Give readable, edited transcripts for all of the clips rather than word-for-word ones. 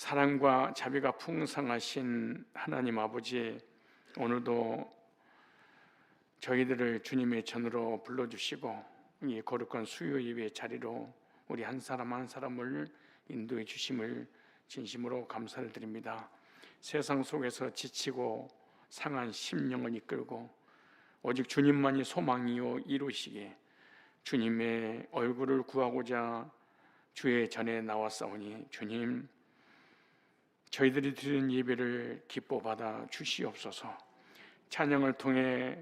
사랑과 자비가 풍성하신 하나님 아버지, 오늘도 저희들을 주님의 전으로 불러주시고 이 거룩한 수요 예배 자리로 우리 한 사람 한 사람을 인도해 주심을 진심으로 감사를 드립니다. 세상 속에서 지치고 상한 심령을 이끌고 오직 주님만이 소망이요 이루시기에 주님의 얼굴을 구하고자 주의 전에 나왔사오니 주님, 저희들이 드리는 예배를 기뻐 받아 주시옵소서. 찬양을 통해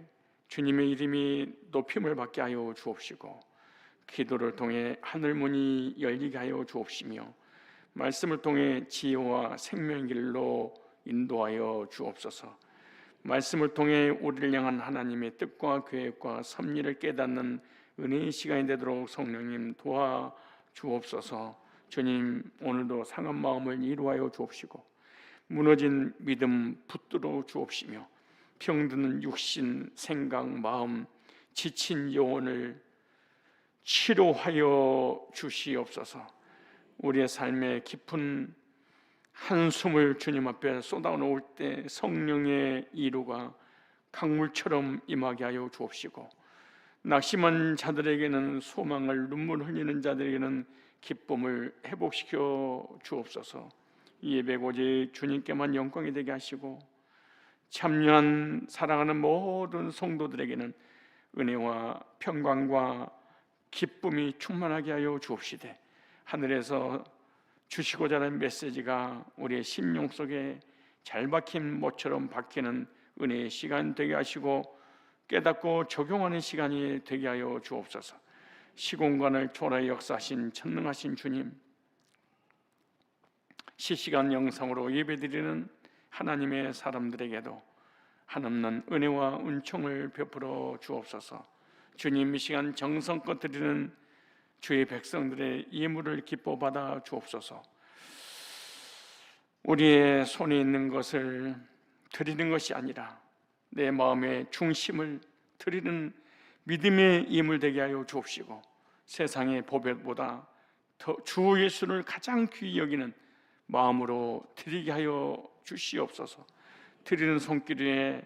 주님의 이름이 높임을 받게 하여 주옵시고, 기도를 통해 하늘문이 열리게 하여 주옵시며, 말씀을 통해 지혜와 생명의 길로 인도하여 주옵소서. 말씀을 통해 우리를 향한 하나님의 뜻과 계획과 섭리를 깨닫는 은혜의 시간이 되도록 성령님 도와 주옵소서. 주님, 오늘도 상한 마음을 이루하여 주옵시고 무너진 믿음 붙들어 주옵시며 병드는 육신, 생각, 마음, 지친 영혼을 치료하여 주시옵소서. 우리의 삶의 깊은 한숨을 주님 앞에 쏟아놓을 때 성령의 이루가 강물처럼 임하게 하여 주옵시고, 낙심한 자들에게는 소망을, 눈물 흘리는 자들에게는 기쁨을 회복시켜 주옵소서. 이 예배 오직 주님께만 영광이 되게 하시고 참여한 사랑하는 모든 성도들에게는 은혜와 평강과 기쁨이 충만하게 하여 주옵시되, 하늘에서 주시고자 하는 메시지가 우리의 심령 속에 잘 박힌 못처럼 박히는 은혜의 시간 되게 하시고 깨닫고 적용하는 시간이 되게 하여 주옵소서. 시공간을 초월하여 역사하신 전능하신 주님, 실시간 영상으로 예배드리는 하나님의 사람들에게도 한없는 은혜와 은총을 베풀어 주옵소서. 주님, 이 시간 정성껏 드리는 주의 백성들의 예물을 기뻐 받아 주옵소서. 우리의 손에 있는 것을 드리는 것이 아니라 내 마음의 중심을 드리는 믿음의 예물 되게 하여 주옵시고, 세상의 보배보다 더 주 예수를 가장 귀히 여기는 마음으로 드리게 하여 주시옵소서. 드리는 손길 위에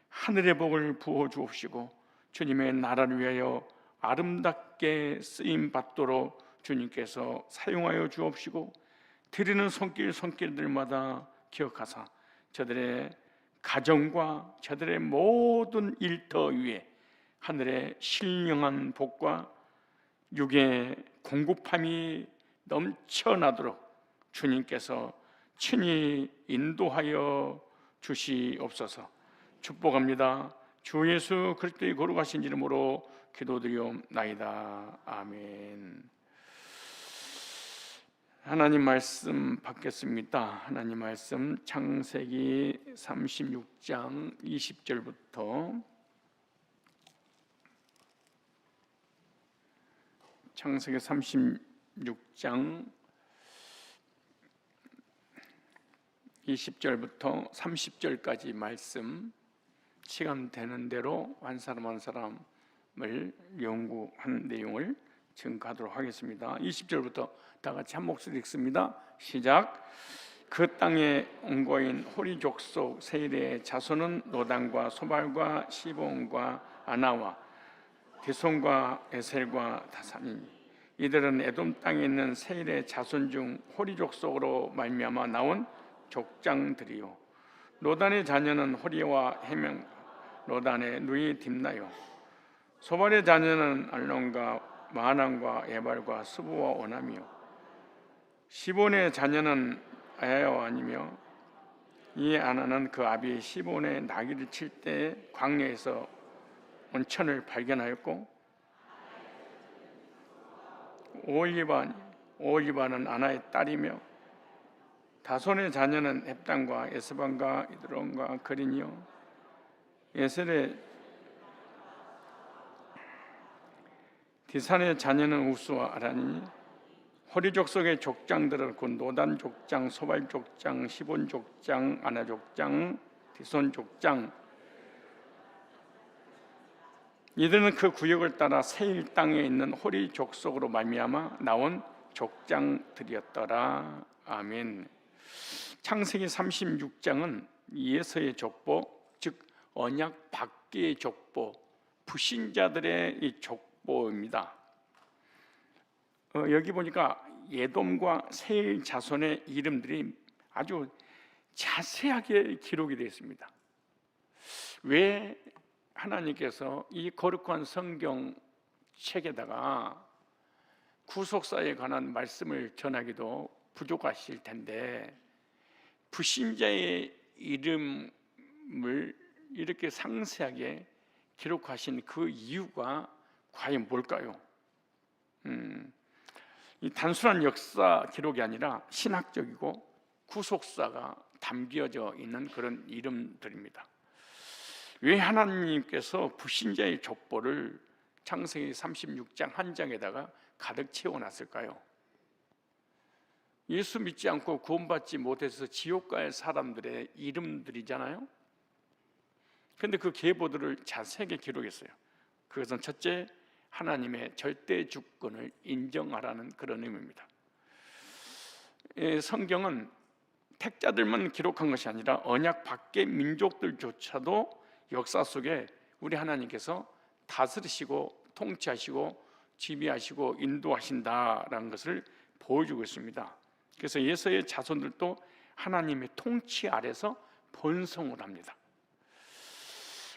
하늘의 복을 부어 주옵시고 주님의 나라를 위하여 아름답게 쓰임 받도록 주님께서 사용하여 주옵시고, 드리는 손길들마다 기억하사 저들의 가정과 저들의 모든 일터 위에 하늘의 신령한 복과 육의 공급함이 넘쳐나도록 주님께서 친히 인도하여 주시옵소서. 축복합니다. 주 예수 그리스도의 거룩하신 이름으로 기도드리옵나이다. 아멘. 하나님 말씀 받겠습니다. 하나님 말씀 창세기 36장 20절부터 창세기 36장 20절부터 30절까지 말씀 시간 되는 대로 한 사람 한 사람을 연구한 내용을 증거하도록 하겠습니다. 20절부터 다 같이 한 목소리 읽습니다. 시작. 그 땅에 온 거인 호리 족속 세일의 자손은 노단과 소발과 시본과 아나와 디손과 에셀과 다산이니, 이들은 에돔 땅에 있는 세일의 자손 중 호리 족속으로 말미암아 나온 족장들이요, 노단의 자녀는 호리와 해명, 노단의 누이 딥나요, 소발의 자녀는 알론과 마한과 에발과 스부와 오남이요, 시본의 자녀는 아야와니며, 이 아나는 그 아비 시본의 나귀를 칠 때 광야에서 온천을 발견하였고, 오올리바는 아나의 딸이며, 다손의 자녀는 헵단과 에스반과 이드론과 그린이요, 예셀의 디산의 자녀는 우스와 아란이니, 호리 족속의 족장들은 곧 노단 족장, 소발 족장, 시본 족장, 아나 족장, 디손 족장, 이들은 그 구역을 따라 세일 땅에 있는 호리 족속으로 말미암아 나온 족장들이었더라. 아멘. 창세기 36장은 예서의 족보, 즉 언약 밖의 족보, 불신자들의 이 족보입니다. 여기 보니까 에돔과 세일 자손의 이름들이 아주 자세하게 기록이 되어 있습니다. 왜 하나님께서 이 거룩한 성경 책에다가 구속사에 관한 말씀을 전하기도 부족하실 텐데 불신자의 이름을 이렇게 상세하게 기록하신 그 이유가 과연 뭘까요? 이 단순한 역사 기록이 아니라 신학적이고 구속사가 담겨져 있는 그런 이름들입니다. 왜 하나님께서 불신자의 족보를 창세기 36장 한 장에다가 가득 채워놨을까요? 예수 믿지 않고 구원받지 못해서 지옥 갈 사람들의 이름들이잖아요. 그런데 그 계보들을 자세하게 기록했어요. 그것은 첫째, 하나님의 절대 주권을 인정하라는 그런 의미입니다. 성경은 택자들만 기록한 것이 아니라 언약 밖의 민족들조차도 역사 속에 우리 하나님께서 다스리시고 통치하시고 지배하시고 인도하신다라는 것을 보여주고 있습니다. 그래서 예서의 자손들도 하나님의 통치 아래서 번성을 합니다.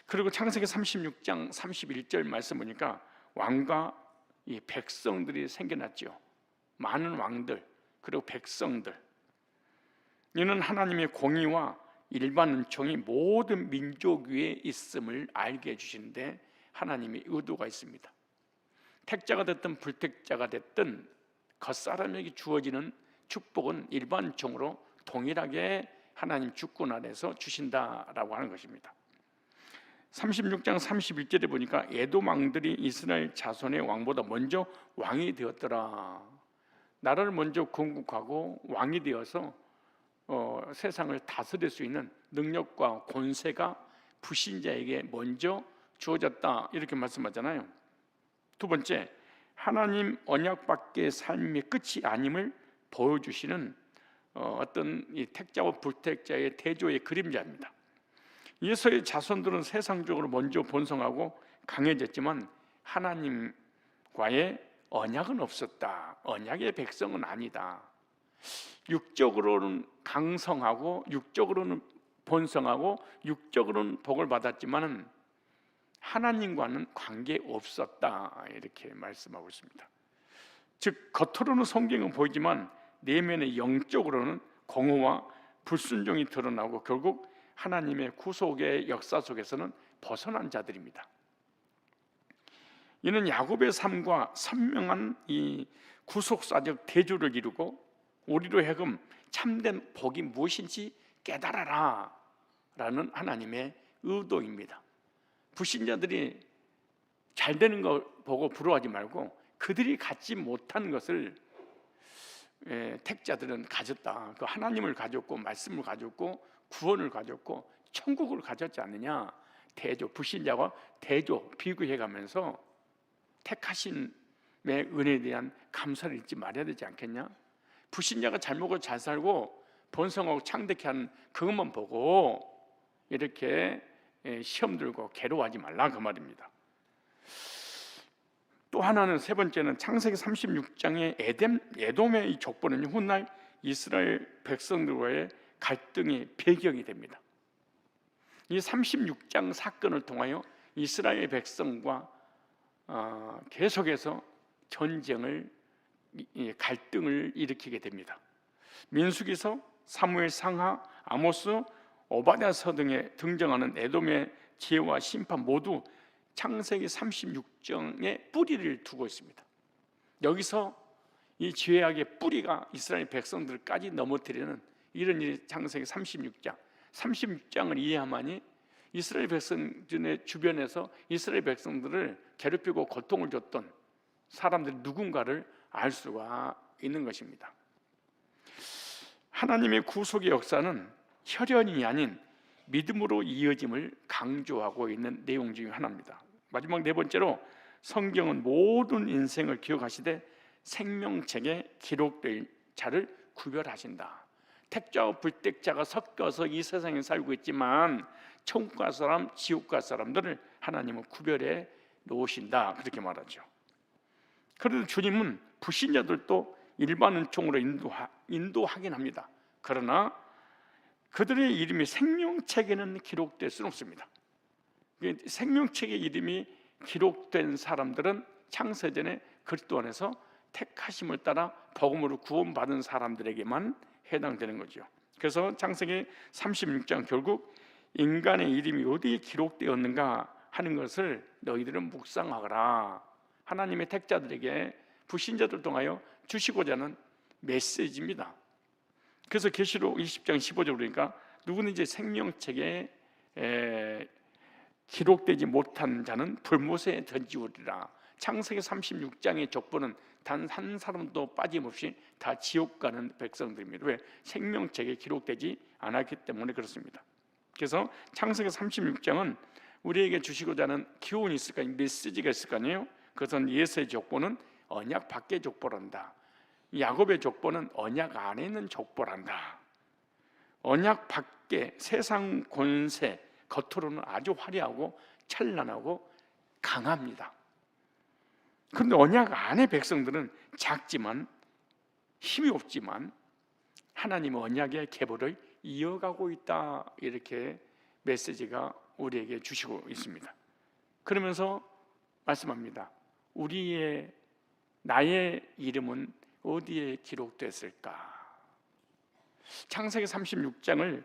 그리고 창세기 36장 31절 말씀 보니까 왕과 이 백성들이 생겨났죠. 많은 왕들 그리고 백성들. 이는 하나님의 공의와 일반 은총이 모든 민족 위에 있음을 알게 해주시는데 하나님의 의도가 있습니다. 택자가 됐든 불택자가 됐든 겉사람에게 주어지는 축복은 일반 은총으로 동일하게 하나님 주권 아래서 주신다라고 하는 것입니다. 36장 31절에 보니까 에돔 왕들이 이스라엘 자손의 왕보다 먼저 왕이 되었더라. 나라를 먼저 건국하고 왕이 되어서 세상을 다스릴 수 있는 능력과 권세가 불신자에게 먼저 주어졌다 이렇게 말씀하잖아요. 두 번째, 하나님 언약 밖의 삶의 끝이 아님을 보여주시는 어떤 이 택자와 불택자의 대조의 그림자입니다. 예서의 자손들은 세상적으로 먼저 번성하고 강해졌지만 하나님과의 언약은 없었다. 언약의 백성은 아니다. 육적으로는 강성하고 육적으로는 번성하고 육적으로는 복을 받았지만은 하나님과는 관계 없었다 이렇게 말씀하고 있습니다. 즉 겉으로는 성경은 보이지만 내면의 영적으로는 공허와 불순종이 드러나고 결국 하나님의 구속의 역사 속에서는 벗어난 자들입니다. 이는 야곱의 삶과 선명한 이 구속사적 대조를 이루고 우리로 하여금 참된 복이 무엇인지 깨달아라 라는 하나님의 의도입니다. 불신자들이 잘 되는 걸 보고 부러워하지 말고 그들이 갖지 못한 것을 택자들은 가졌다. 그 하나님을 가졌고 말씀을 가졌고 구원을 가졌고 천국을 가졌지 않느냐. 대조, 불신자와 대조 비교해가면서 택하심의 은혜에 대한 감사를 잊지 말아야 되지 않겠냐. 불신자가 잘 먹고 잘 살고 번성하고 창대케 하는 그것만 보고 이렇게 시험 들고 괴로워하지 말라 그 말입니다. 또 하나는 세 번째는 창세기 36장의 에돔의 이 족보는 훗날 이스라엘 백성들과의 갈등의 배경이 됩니다. 이 36장 사건을 통하여 이스라엘 백성과 계속해서 전쟁을 갈등을 일으키게 됩니다. 민수기서, 사무엘 상하, 아모스, 오바댜서 등에 등장하는 에돔의 지혜와 심판 모두 창세기 36장에 뿌리를 두고 있습니다. 여기서 이 죄악의 뿌리가 이스라엘 백성들까지 넘어뜨리는 이런 일이 창세기 36장을 이해하만이 이스라엘 백성들의 주변에서 이스라엘 백성들을 괴롭히고 고통을 줬던 사람들 누군가를 알 수가 있는 것입니다. 하나님의 구속의 역사는 혈연이 아닌 믿음으로 이어짐을 강조하고 있는 내용 중에 하나입니다. 마지막 네 번째로 성경은 모든 인생을 기억하시되 생명책에 기록될 자를 구별하신다. 택자와 불택자가 섞여서 이 세상에 살고 있지만 천국 갈 사람, 지옥 갈 사람들을 하나님은 구별해 놓으신다, 그렇게 말하죠. 그래도 주님은 불신자들도 일반 은총으로 인도하긴 합니다. 그러나 그들의 이름이 생명책에는 기록될 수는 없습니다. 생명책에 이름이 기록된 사람들은 창세전에 그리스도 안에서 택하심을 따라 복음으로 구원받은 사람들에게만 해당되는 거죠. 그래서 창세기 36장 결국 인간의 이름이 어디에 기록되었는가 하는 것을 너희들은 묵상하거라, 하나님의 택자들에게, 불신자들 통하여 주시고자 하는 메시지입니다. 그래서 계시록 20장 15절 그러니까 누구든지 생명책에 기록되지 못한 자는 불못에 던지우리라. 창세기 36장의 족보는 단 한 사람도 빠짐없이 다 지옥 가는 백성들입니다. 왜? 생명책에 기록되지 않았기 때문에 그렇습니다. 그래서 창세기 36장은 우리에게 주시고자 하는 기운이 있을 거 아니에요, 메시지가 있을 거 아니에요. 그것은 예수의 족보는 언약 밖의 족보란다, 야곱의 족보는 언약 안에 있는 족보란다. 언약 밖에 세상 권세, 겉으로는 아주 화려하고 찬란하고 강합니다. 그런데 언약 안의 백성들은 작지만 힘이 없지만 하나님의 언약의 계보를 이어가고 있다, 이렇게 메시지가 우리에게 주시고 있습니다. 그러면서 말씀합니다. 나의 이름은 어디에 기록됐을까? 창세기 36장을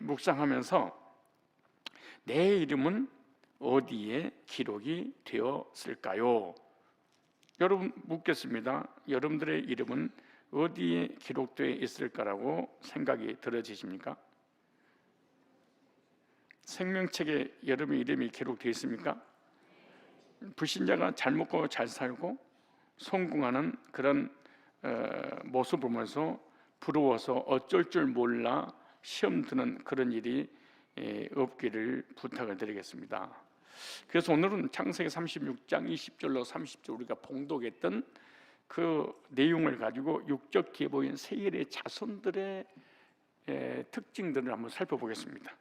묵상하면서 내 이름은 어디에 기록이 되었을까요? 여러분 묻겠습니다. 여러분들의 이름은 어디에 기록되어 있을까라고 생각이 들어지십니까? 생명책에 여러분의 이름이 기록되어 있습니까? 불신자가 잘 먹고 잘 살고 성공하는 그런 모습을 보면서 부러워서 어쩔 줄 몰라 시험 드는 그런 일이 없기를 부탁을 드리겠습니다. 그래서 오늘은 창세기 36장 20절로 30절 우리가 봉독했던 그 내용을 가지고 육적 계보인 세일의 자손들의 특징들을 한번 살펴보겠습니다.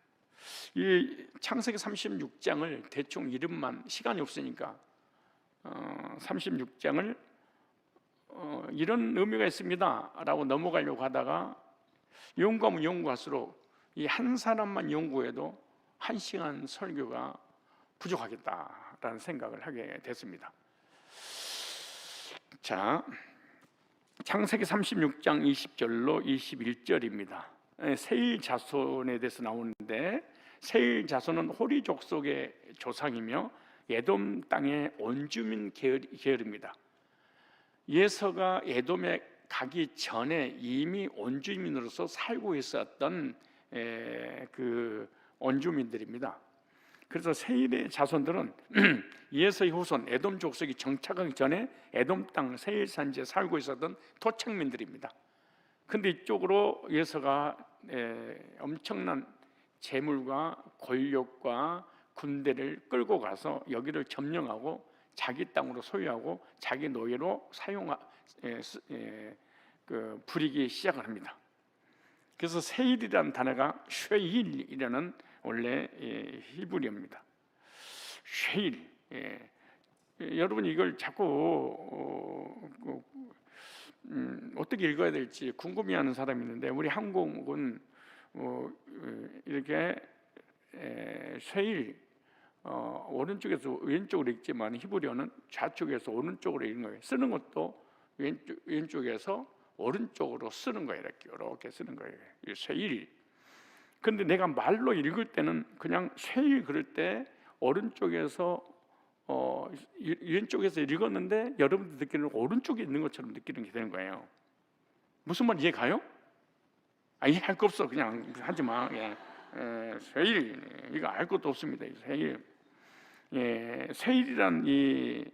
이 창세기 36장을 대충 이름만, 시간이 없으니까 36장을 이런 의미가 있습니다 라고 넘어가려고 하다가 연구하면 연구할수록 이 한 사람만 연구해도 1시간 설교가 부족하겠다라는 생각을 하게 됐습니다. 자, 창세기 36장 20절로 21절입니다. 세일 자손에 대해서 나오는데, 세일 자손은 호리 족속의 조상이며 에돔 땅의 원주민 계열입니다. 예서가 에돔에 가기 전에 이미 원주민으로서 살고 있었던 그 원주민들입니다. 그래서 세일의 자손들은 예서의 후손 에돔 족속이 정착하기 전에 에돔 땅 세일 산지에 살고 있었던 토착민들입니다. 근데 이쪽으로 예서가 엄청난 재물과 권력과 군대를 끌고 가서 여기를 점령하고 자기 땅으로 소유하고 자기 노예로 부리기 시작을 합니다. 그래서 세일이라는 단어가 쉐일이라는 원래 히브리어입니다. 쉐일. 여러분 이걸 자꾸 어떻게 읽어야 될지 궁금해하는 사람이 있는데, 우리 한국은 이렇게 쉐일 오른쪽에서 왼쪽으로 읽지만 히브리어는 좌쪽에서 오른쪽으로 읽는 거예요. 쓰는 것도 왼쪽에서 오른쪽으로 쓰는 거예요. 이렇게 쓰는 거예요. 쉐일. 근데 내가 말로 읽을 때는 그냥 쉐일 그럴 때 오른쪽에서 왼쪽에서 읽었는데 여러분들 느끼는 오른쪽에 있는 것처럼 느끼는 게 되는 거예요. 무슨 말 이해 가요? 이해할 거 없어. 그냥 하지 마. 쉐일, 이거 알 것도 없습니다. 쉐일. 쉐일이란 이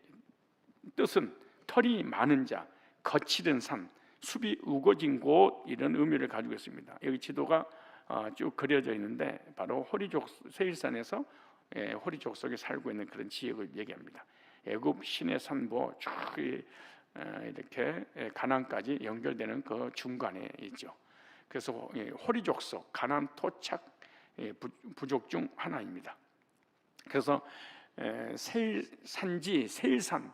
뜻은 털이 많은 자, 거칠은 산, 숲이 우거진 곳, 이런 의미를 가지고 있습니다. 여기 지도가 쭉 그려져 있는데 바로 세일산에서 호리 족속에 살고 있는 그런 지역을 얘기합니다. 애굽 시내 산보 쭉 이렇게 가나안까지 연결되는 그 중간에 있죠. 그래서 호리 족속, 가나안 토착 부족 중 하나입니다. 그래서 세일 산지 세일산은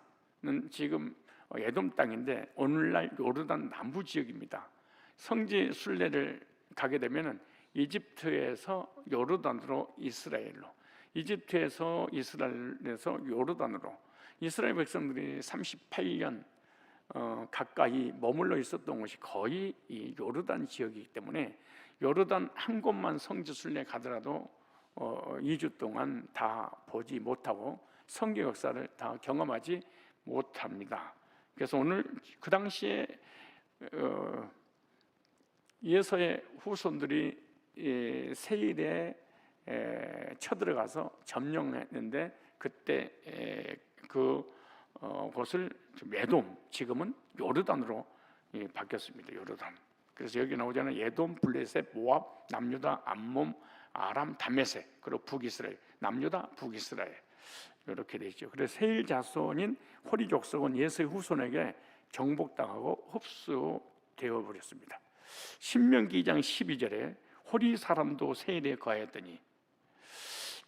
지금 에돔 땅인데 오늘날 요르단 남부 지역입니다. 성지 순례를 가게 되면은 이집트에서 요르단으로 이스라엘로, 이집트에서 이스라엘에서 요르단으로, 이스라엘 백성들이 38년 가까이 머물러 있었던 곳이 거의 이 요르단 지역이기 때문에 요르단 한 곳만 성지 순례 가더라도 2주 동안 다 보지 못하고 성경 역사를 다 경험하지 못합니다. 그래서 오늘 그 당시에 예서의 후손들이 세일에 쳐들어가서 점령했는데 그때 곳을 에돔, 지금은 요르단으로 바뀌었습니다. 요르단. 그래서 여기 나오잖아요. 에돔, 블레셋, 모압, 남유다, 암몬, 아람, 다메섹, 그리고 북이스라엘, 남유다, 북이스라엘 이렇게 되죠. 그래서 세일 자손인 호리 족속은 예서의 후손에게 정복당하고 흡수되어 버렸습니다. 신명기 2장 12절에 호리 사람도 세일에 거하였더니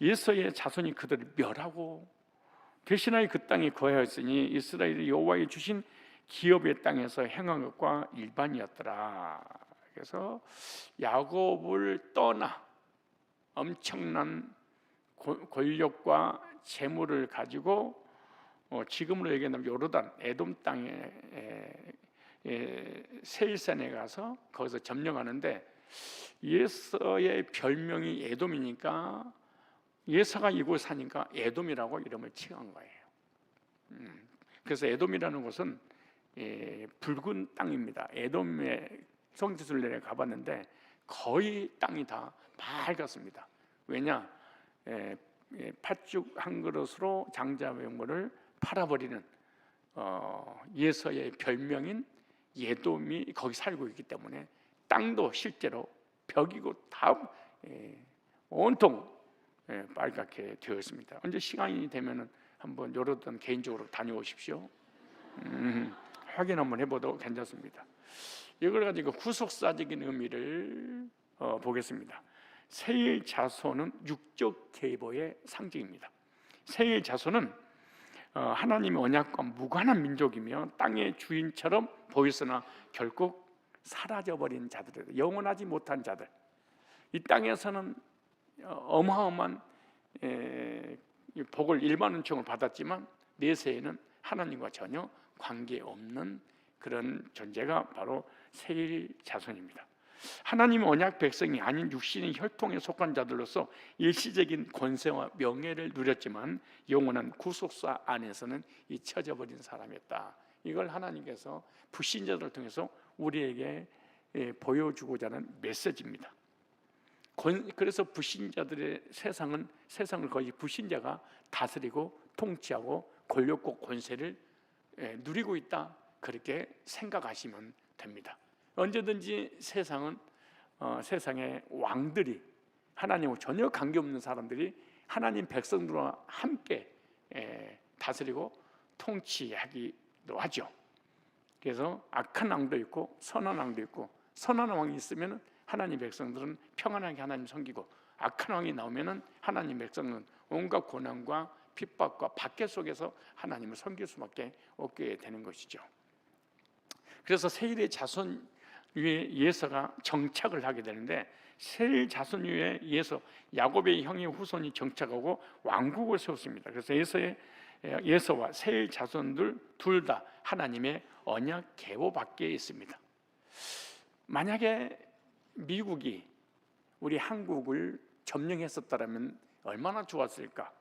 예서의 자손이 그들을 멸하고 대신하여 그 땅에 거하였으니 이스라엘이 여호와의 주신 기업의 땅에서 행한 것과 일반이었더라. 그래서 야곱을 떠나 엄청난 권력과 재물을 가지고 지금으로 얘기하면 요르단 에돔 땅에 세일산에 가서 거기서 점령하는데 예서의 별명이 에돔이니까 예서가 이곳 사니까 에돔이라고 이름을 칭한 거예요. 그래서 에돔이라는 곳은 붉은 땅입니다. 에돔의 성지순례를 가봤는데 거의 땅이 다 밝았습니다. 왜냐? 팥죽 한 그릇으로 장자명물을 팔아버리는 예서의 별명인 에돔이 거기 살고 있기 때문에 땅도 실제로 벽이고 다 온통 빨갛게 되어 있습니다. 언제 시간이 되면은 한번 요르단 개인적으로 다녀오십시오. 확인 한번 해봐도 괜찮습니다. 이걸 가지고 구속사적인 의미를 보겠습니다. 세일 자손은 육적 계보의 상징입니다. 세일 자손은 하나님의 언약과 무관한 민족이며 땅의 주인처럼 보였으나 결국 사라져버린 자들이다. 영원하지 못한 자들. 이 땅에서는 어마어마한 복을 일반 은총을 받았지만 내세에는 하나님과 전혀 관계없는 그런 존재가 바로 세일 자손입니다. 하나님의 언약 백성이 아닌 육신의 혈통에 속한 자들로서 일시적인 권세와 명예를 누렸지만 영원한 구속사 안에서는 잊혀져 버린 사람이었다. 이걸 하나님께서 불신자들을 통해서 우리에게 보여주고자 하는 메시지입니다. 그래서 불신자들의 세상을 거의 불신자가 다스리고 통치하고 권력과 권세를 누리고 있다, 그렇게 생각하시면 됩니다. 언제든지 세상의 왕들이, 하나님과 전혀 관계없는 사람들이 하나님 백성들과 함께 다스리고 통치하기도 하죠. 그래서 악한 왕도 있고 선한 왕도 있고, 선한 왕이 있으면 하나님 백성들은 평안하게 하나님 섬기고, 악한 왕이 나오면 하나님 백성은 온갖 고난과 핍박과 박해 속에서 하나님을 섬길 수밖에 없게 되는 것이죠. 그래서 세일의 자손 위에 예서가 정착을 하게 되는데, 세일 자손 위에 야곱의 형의 후손이 정착하고 왕국을 세웠습니다. 그래서 예서와 세일 자손들 둘 다 하나님의 언약 계보 밖에 있습니다. 만약에 미국이 우리 한국을 점령했었다면 얼마나 좋았을까?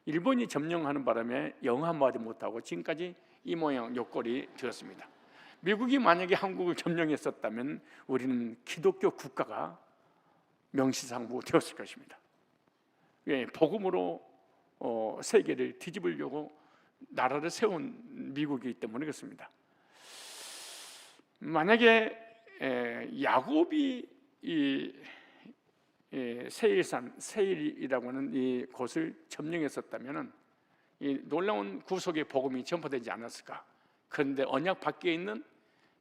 일본이 점령하는 바람에 영어 한마디 못하고 지금까지 이 모양 요꼴이 되었습니다. 미국이 만약에 한국을 점령했었다면 우리는 기독교 국가가 명실상부 되었을 것입니다. 복음으로 세계를 뒤집으려고 나라를 세운 미국이기 때문에 그렇습니다. 만약에 야곱이 이 세일이라고 하는 이 곳을 점령했었다면 이 놀라운 구속의 복음이 전파되지 않았을까? 그런데 언약 밖에 있는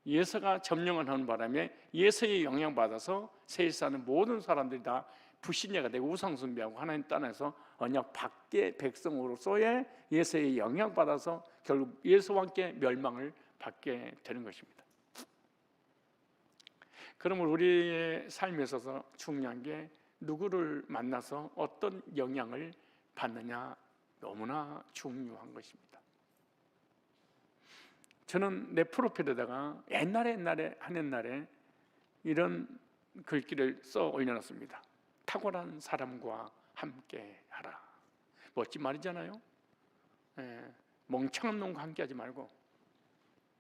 예서가 점령을 하는 바람에 예서에 영향받아서 세일 사는 모든 사람들이 다 불신자가 되고 우상숭배하고 하나님 떠나서 언약 밖의 백성으로서의 예서에 영향받아서 결국 예서와 함께 멸망을 받게 되는 것입니다. 그러면 우리의 삶에 있어서 중요한 게 누구를 만나서 어떤 영향을 받느냐, 너무나 중요한 것입니다. 저는 내 프로필에다가 옛날에 이런 글귀를 써 올려놨습니다. 탁월한 사람과 함께하라. 멋진 말이잖아요. 멍청한 놈과 함께하지 말고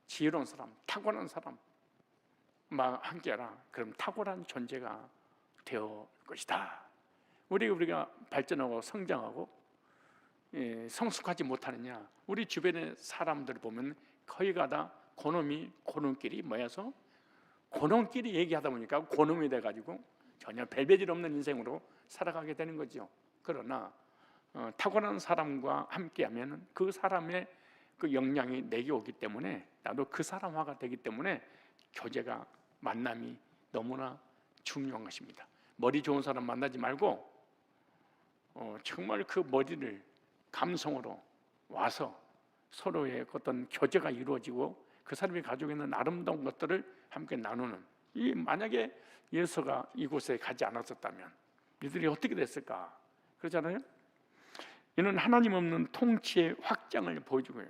지혜로운 사람, 탁월한 사람과 함께하라. 그럼 탁월한 존재가 되어 것이다. 우리가 발전하고 성장하고 성숙하지 못하느냐, 우리 주변의 사람들을 보면 거의가 다 고놈끼리 모여서 고놈끼리 얘기하다 보니까 고놈이 돼가지고 전혀 별배질 없는 인생으로 살아가게 되는 거죠. 그러나 탁월한 사람과 함께하면 그 사람의 그 영향이 내게 오기 때문에 나도 그 사람화가 되기 때문에 교제가, 만남이 너무나 중요한 것입니다. 머리 좋은 사람 만나지 말고 정말 그 머리를 감성으로 와서 서로의 어떤 교제가 이루어지고 그 사람이 가지고 있는 아름다운 것들을 함께 나누는, 이 만약에 예서가 이곳에 가지 않았었다면 이들이 어떻게 됐을까? 그렇잖아요. 이는 하나님 없는 통치의 확장을 보여주고,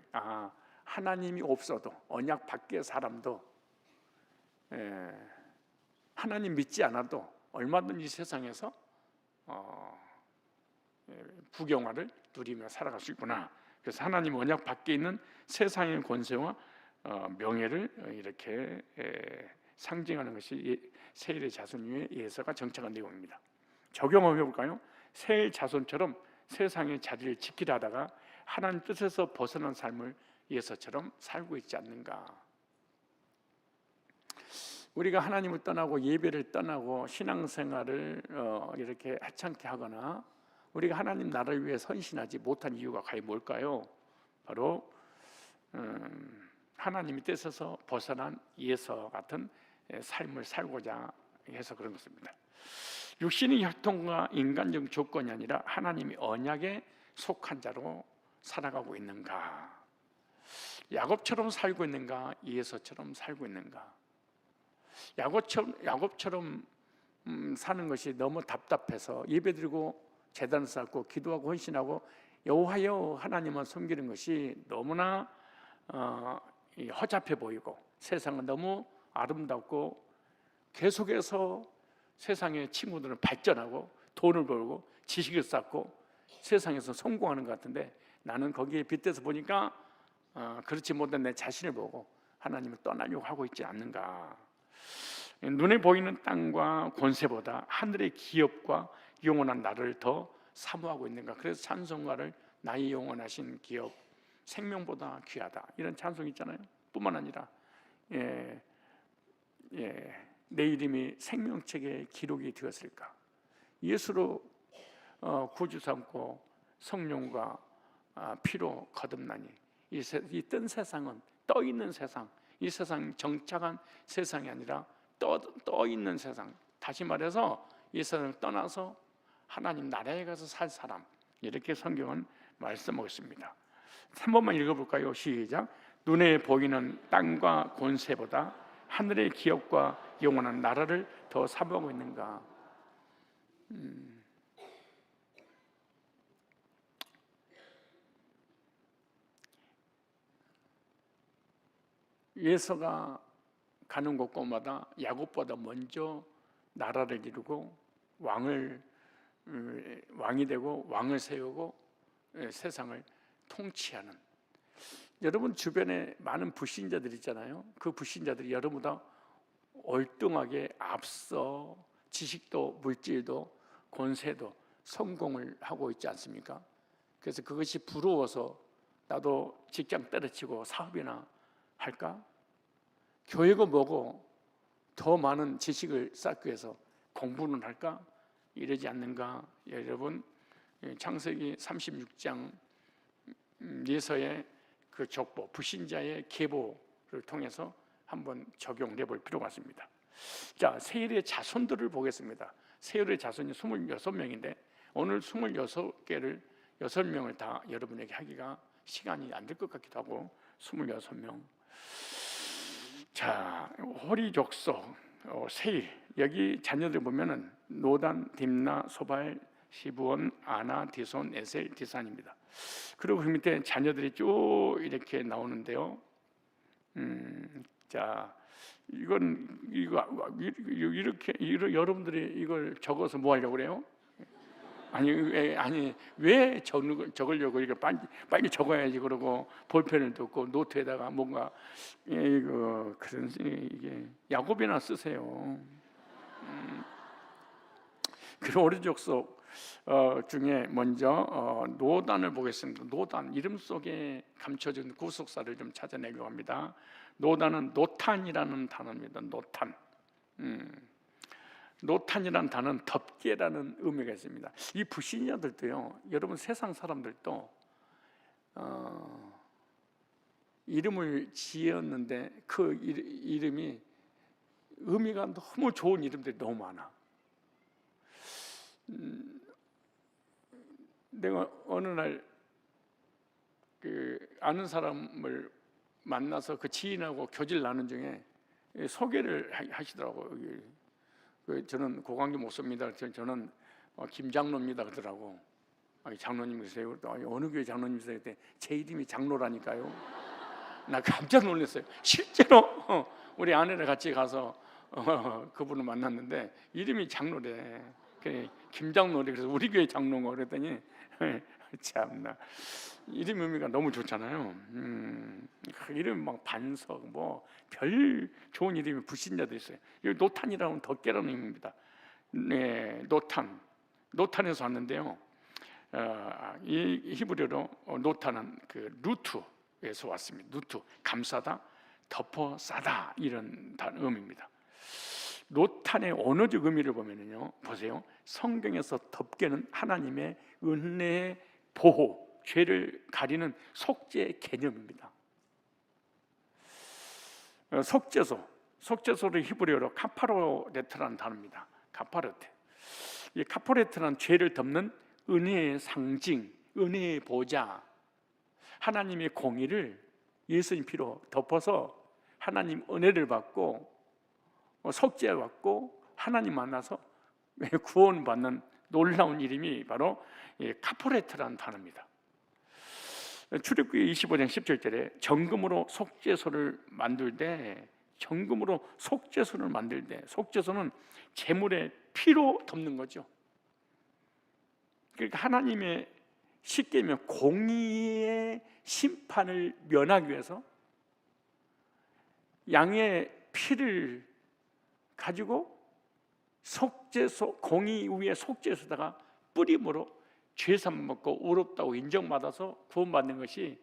하나님이 없어도 언약 밖의 사람도 하나님 믿지 않아도 얼마든지 세상에서 부경화를 누리며 살아갈 수 있구나. 그래서 하나님 언약 밖에 있는 세상의 권세와 명예를 이렇게 상징하는 것이 세일의 자손 위에 예서가 정착한 내용입니다. 적용을 해볼까요? 세일 자손처럼 세상의 자리를 지키려 하다가 하나님 뜻에서 벗어난 삶을 예서처럼 살고 있지 않는가. 우리가 하나님을 떠나고 예배를 떠나고 신앙생활을 이렇게 하찮게 하거나 우리가 하나님 나라를 위해 선신하지 못한 이유가 과연 뭘까요? 바로 하나님의 뜻에서 벗어난 예서 같은 삶을 살고자 해서 그런 것입니다. 육신의 혈통과 인간적 조건이 아니라 하나님의 언약에 속한 자로 살아가고 있는가? 야곱처럼 살고 있는가? 예서처럼 살고 있는가? 야곱처럼 사는 것이 너무 답답해서 예배드리고 제단을 쌓고 기도하고 헌신하고 여호와여 하나님만 섬기는 것이 너무나 허잡해 보이고 세상은 너무 아름답고 계속해서 세상의 친구들은 발전하고 돈을 벌고 지식을 쌓고 세상에서 성공하는 것 같은데 나는 거기에 빗대서 보니까 그렇지 못한 내 자신을 보고 하나님을 떠나려고 하고 있지 않는가. 눈에 보이는 땅과 권세보다 하늘의 기업과 영원한 나를 더 사모하고 있는가. 그래서 찬송가를 나의 영원하신 기업 생명보다 귀하다 이런 찬송 있잖아요. 뿐만 아니라 내 이름이 생명책에 기록이 되었을까. 예수로 구주 삼고 성령과 피로 거듭나니 이 뜬 세상은 떠 있는 세상, 이 세상 정착한 세상이 아니라 떠 있는 세상. 다시 말해서 이 세상을 떠나서 하나님 나라에 가서 살 사람, 이렇게 성경은 말씀하고 있습니다. 한 번만 읽어볼까요? 시작. 눈에 보이는 땅과 권세보다 하늘의 기업과 영원한 나라를 더 사모하고 있는가. 예서가 가는 곳곳마다 야곱보다 먼저 나라를 이루고 왕이 되고 왕을 세우고 세상을 통치하는, 여러분 주변에 많은 불신자들 있잖아요. 그 불신자들이 여러분보다 월등하게 앞서 지식도 물질도 권세도 성공을 하고 있지 않습니까? 그래서 그것이 부러워서 나도 직장 때려치고 사업이나 할까? 교육은 뭐고 더 많은 지식을 쌓기 위해서 공부는 할까? 이러지 않는가? 여러분 창세기 36장 예서의 그 족보, 불신자의 계보를 통해서 한번 적용을 해볼 필요가 있습니다. 자, 세일의 자손들을 보겠습니다. 세일의 자손이 26명인데 오늘 26개를 6명을 다 여러분에게 하기가 시간이 안 될 것 같기도 하고 26명. 자, 호리 족속 세일, 여기 자녀들 보면은 노단, 딥나, 소발, 시브온, 아나, 디손, 에셀, 디산입니다. 그리고 그 밑에 자녀들이 쭉 이렇게 나오는데요. 자, 이거 이렇게 여러분들이 이걸 적어서 뭐 하려고 그래요? 아니 왜 적으려고 이거 빨리 적어야지 그러고 볼펜을 뒀고 노트에다가 뭔가 이거 그런 이게 야곱이나 쓰세요. 그리고 오른쪽속 중에 먼저 노단을 보겠습니다. 노단, 이름 속에 감춰진 구속사를 좀 찾아내려고 합니다. 노단은 노탄이라는 단어입니다. 노탄. 노탄이라는 단어는 덮개라는 의미가 있습니다. 이 불신자들도요, 여러분 세상 사람들도 이름을 지었는데 그 이름이 의미가 너무 좋은 이름들이 너무 많아. 내가 어느 날 아는 사람을 만나서 그 지인하고 교제를 나눈 중에 소개를 하시더라고요. 저는 고광기 목사입니다. 저는 김장로입니다 그러더라고. 아니, 장로님이세요? 아니, 어느 교회 장로님이세요? 그때 제 이름이 장로라니까요. 나 깜짝 놀랐어요. 실제로 우리 아내랑 같이 가서 그분을 만났는데 이름이 장로래. 김장로래. 그래서 우리 교회 장로인가 그랬더니 참나, 이름 의미가 너무 좋잖아요. 이름 막 반석 뭐 별 좋은 이름이 불신자도 있어요. 여기 노탄이라는 덮개라는 의미입니다. 네, 노탄에서 왔는데요. 이 히브리어로 노탄은 그 루트에서 왔습니다. 루트, 감싸다, 덮어 싸다, 이런 의미입니다. 노탄의 언어적 의미를 보면요, 보세요. 성경에서 덮개는 하나님의 은혜의 보호, 죄를 가리는 속죄 개념입니다. 속죄소를 히브리어로 카파로레트라는 단어입니다. 카파로테. 이 카파로레트는 죄를 덮는 은혜의 상징, 은혜의 보좌, 하나님의 공의를 예수님 피로 덮어서 하나님 은혜를 받고 속죄받고 하나님 만나서 구원받는 놀라운 이름이 바로 카포레트라는 단어입니다. 출애굽기 25장 17절에 정금으로 속죄소를 만들 때, 속죄소는 제물의 피로 덮는 거죠. 그러니까 하나님의 쉽게 얘기하면 공의의 심판을 면하기 위해서 양의 피를 가지고 속죄소, 공의 위에 속죄소다가 뿌림으로 죄산 먹고 의롭다고 인정받아서 구원받는 것이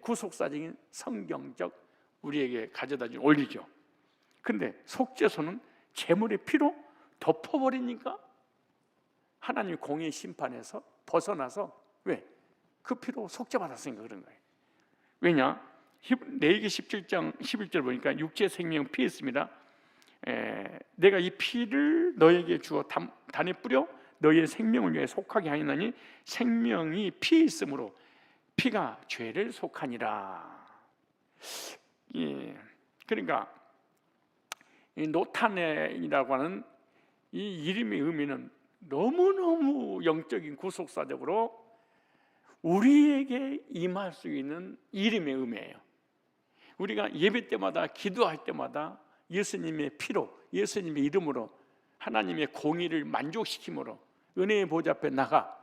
구속사적인 성경적 우리에게 가져다준 원리죠. 그런데 속죄소는 제물의 피로 덮어버리니까 하나님의 공의 심판에서 벗어나서, 왜? 그 피로 속죄받았으니까 그런 거예요. 왜냐? 레위기 17장 11절 보니까 육체 생명 피에 있습니다. 내가 이 피를 너에게 주어 단에 뿌려 너의 생명을 위해 속하게 하였나니 생명이 피에 있으므로 피가 죄를 속하니라. 그러니까 이 노탄이라고 하는 이 이름의 의미는 너무너무 영적인 구속사적으로 우리에게 임할 수 있는 이름의 의미예요. 우리가 예배 때마다, 기도할 때마다 예수님의 피로, 예수님의 이름으로 하나님의 공의를 만족시킴으로 은혜의 보좌 앞에 나가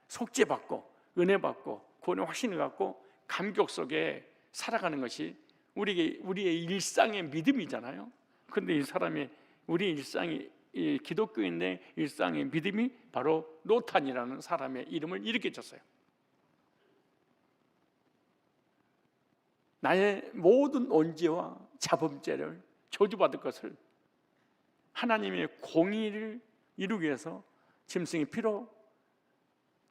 속죄받고 은혜받고 구원의 확신을 갖고 감격 속에 살아가는 것이 우리의 일상의 믿음이잖아요. 그런데 이 사람이 우리 일상이, 이 기독교인의 일상의 믿음이 바로 노탄이라는 사람의 이름을 일으켰어요. 나의 모든 언제와 자범죄를 저주받을 것을 하나님의 공의를 이루기 위해서 짐승의 피로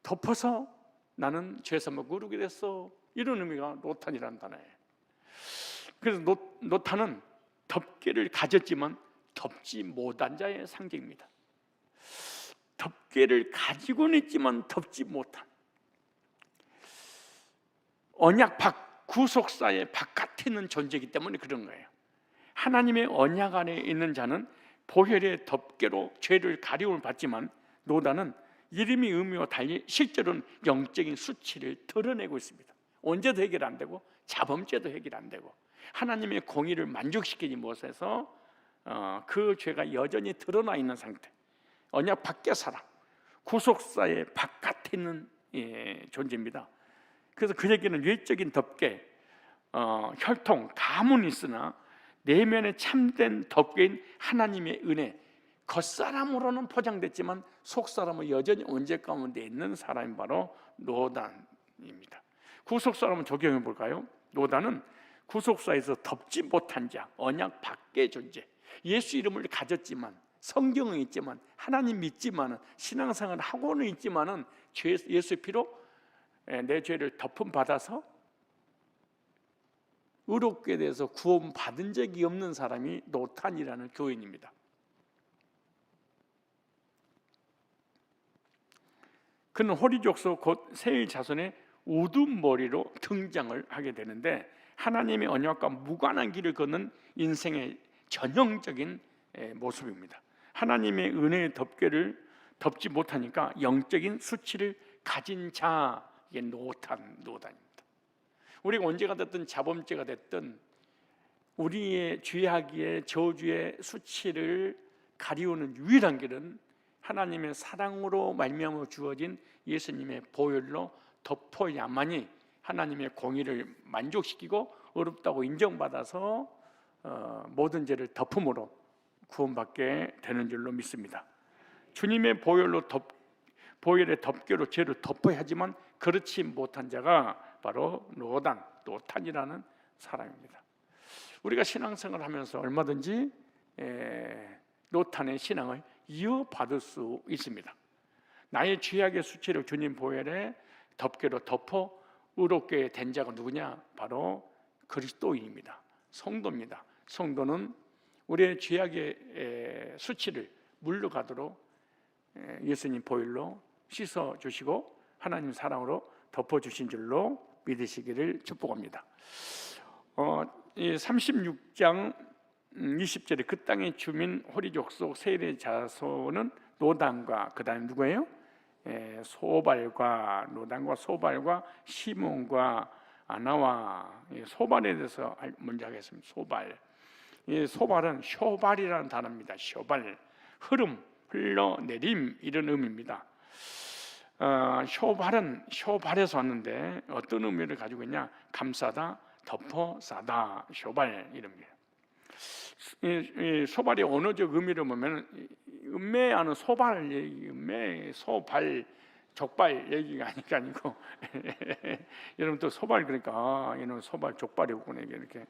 덮어서 나는 죄사 먹고 의롭게 됐어, 이런 의미가 노탄이라는 단어예요. 그래서 노탄은 덮개를 가졌지만 덮지 못한 자의 상징입니다. 덮개를 가지고는 있지만 덮지 못한, 언약 구속사의 바깥에 있는 존재이기 때문에 그런 거예요. 하나님의 언약 안에 있는 자는 보혈의 덮개로 죄를 가리움을 받지만 노다는 이름이 의미와 달리 실제로는 영적인 수치를 드러내고 있습니다. 언제도 해결 안 되고 자범죄도 해결 안 되고 하나님의 공의를 만족시키지 못해서 그 죄가 여전히 드러나 있는 상태, 언약 밖의 사람, 구속사의 바깥에 있는 존재입니다. 그래서 그에게는 외적인 덮개, 혈통, 가문이 있으나 내면에 참된 덮개인 하나님의 은혜, 겉사람으로는 포장됐지만 속사람은 여전히 언제 가운데 있는 사람이 바로 노단입니다. 구속사람은 적용해 볼까요? 노단은 구속사에서 덮지 못한 자, 언약 밖의 존재, 예수 이름을 가졌지만 성경은 있지만 하나님 믿지만은 신앙생활을 하고는 있지만은 예수 피로 내 죄를 덮음 받아서 의롭게 돼서 구원 받은 적이 없는 사람이 노탄이라는 교인입니다. 그는 호리족속 곧 세일 자손의 우두머리로 등장을 하게 되는데 하나님의 언약과 무관한 길을 걷는 인생의 전형적인 모습입니다. 하나님의 은혜의 덮개를 덮지 못하니까 영적인 수치를 가진 자, 이게 노단입니다. 우리가 언제가 됐든 자범죄가 됐든 우리의 죄악의 저주의 수치를 가리우는 유일한 길은 하나님의 사랑으로 말미암아 주어진 예수님의 보혈로 덮어야만이 하나님의 공의를 만족시키고 어렵다고 인정받아서 모든 죄를 덮음으로 구원받게 되는 줄로 믿습니다. 주님의 보혈의 덮개로 죄를 덮어야 하지만 그렇지 못한 자가 바로 노탄이라는 사람입니다. 우리가 신앙생활을 하면서 얼마든지 노탄의 신앙을 이어받을 수 있습니다. 나의 죄악의 수치를 주님 보혈의 덮개로 덮어 의롭게 된 자가 누구냐? 바로 그리스도인입니다. 성도입니다. 성도는 우리의 죄악의 수치를 물러가도록 예수님 보혈로 씻어주시고 하나님 사랑으로 덮어주신 줄로 믿으시기를 축복합니다. 36장 20절에 그 땅의 주민 호리족속 세일의 자손은 노단과 그 다음에 누구예요? 노단과 소발과 시몬과 아나와 소발에 대해서 먼저 하겠습니다. 소발은 쇼발이라는 단어입니다. 쇼발, 흐름, 흘러내림 이런 의미입니다. 쇼발에서 왔는데 어떤 의미를 가지고 있냐? 감싸다, 덮어 싸다, 쇼발 이럽니다. 이 소발의 언어적 의미를 보면 음매하는 소발 얘기, 음매, 소발, 족발 얘기가 아니고 여러분 또 소발 그러니까 이놈 소발 족발이구나 이렇게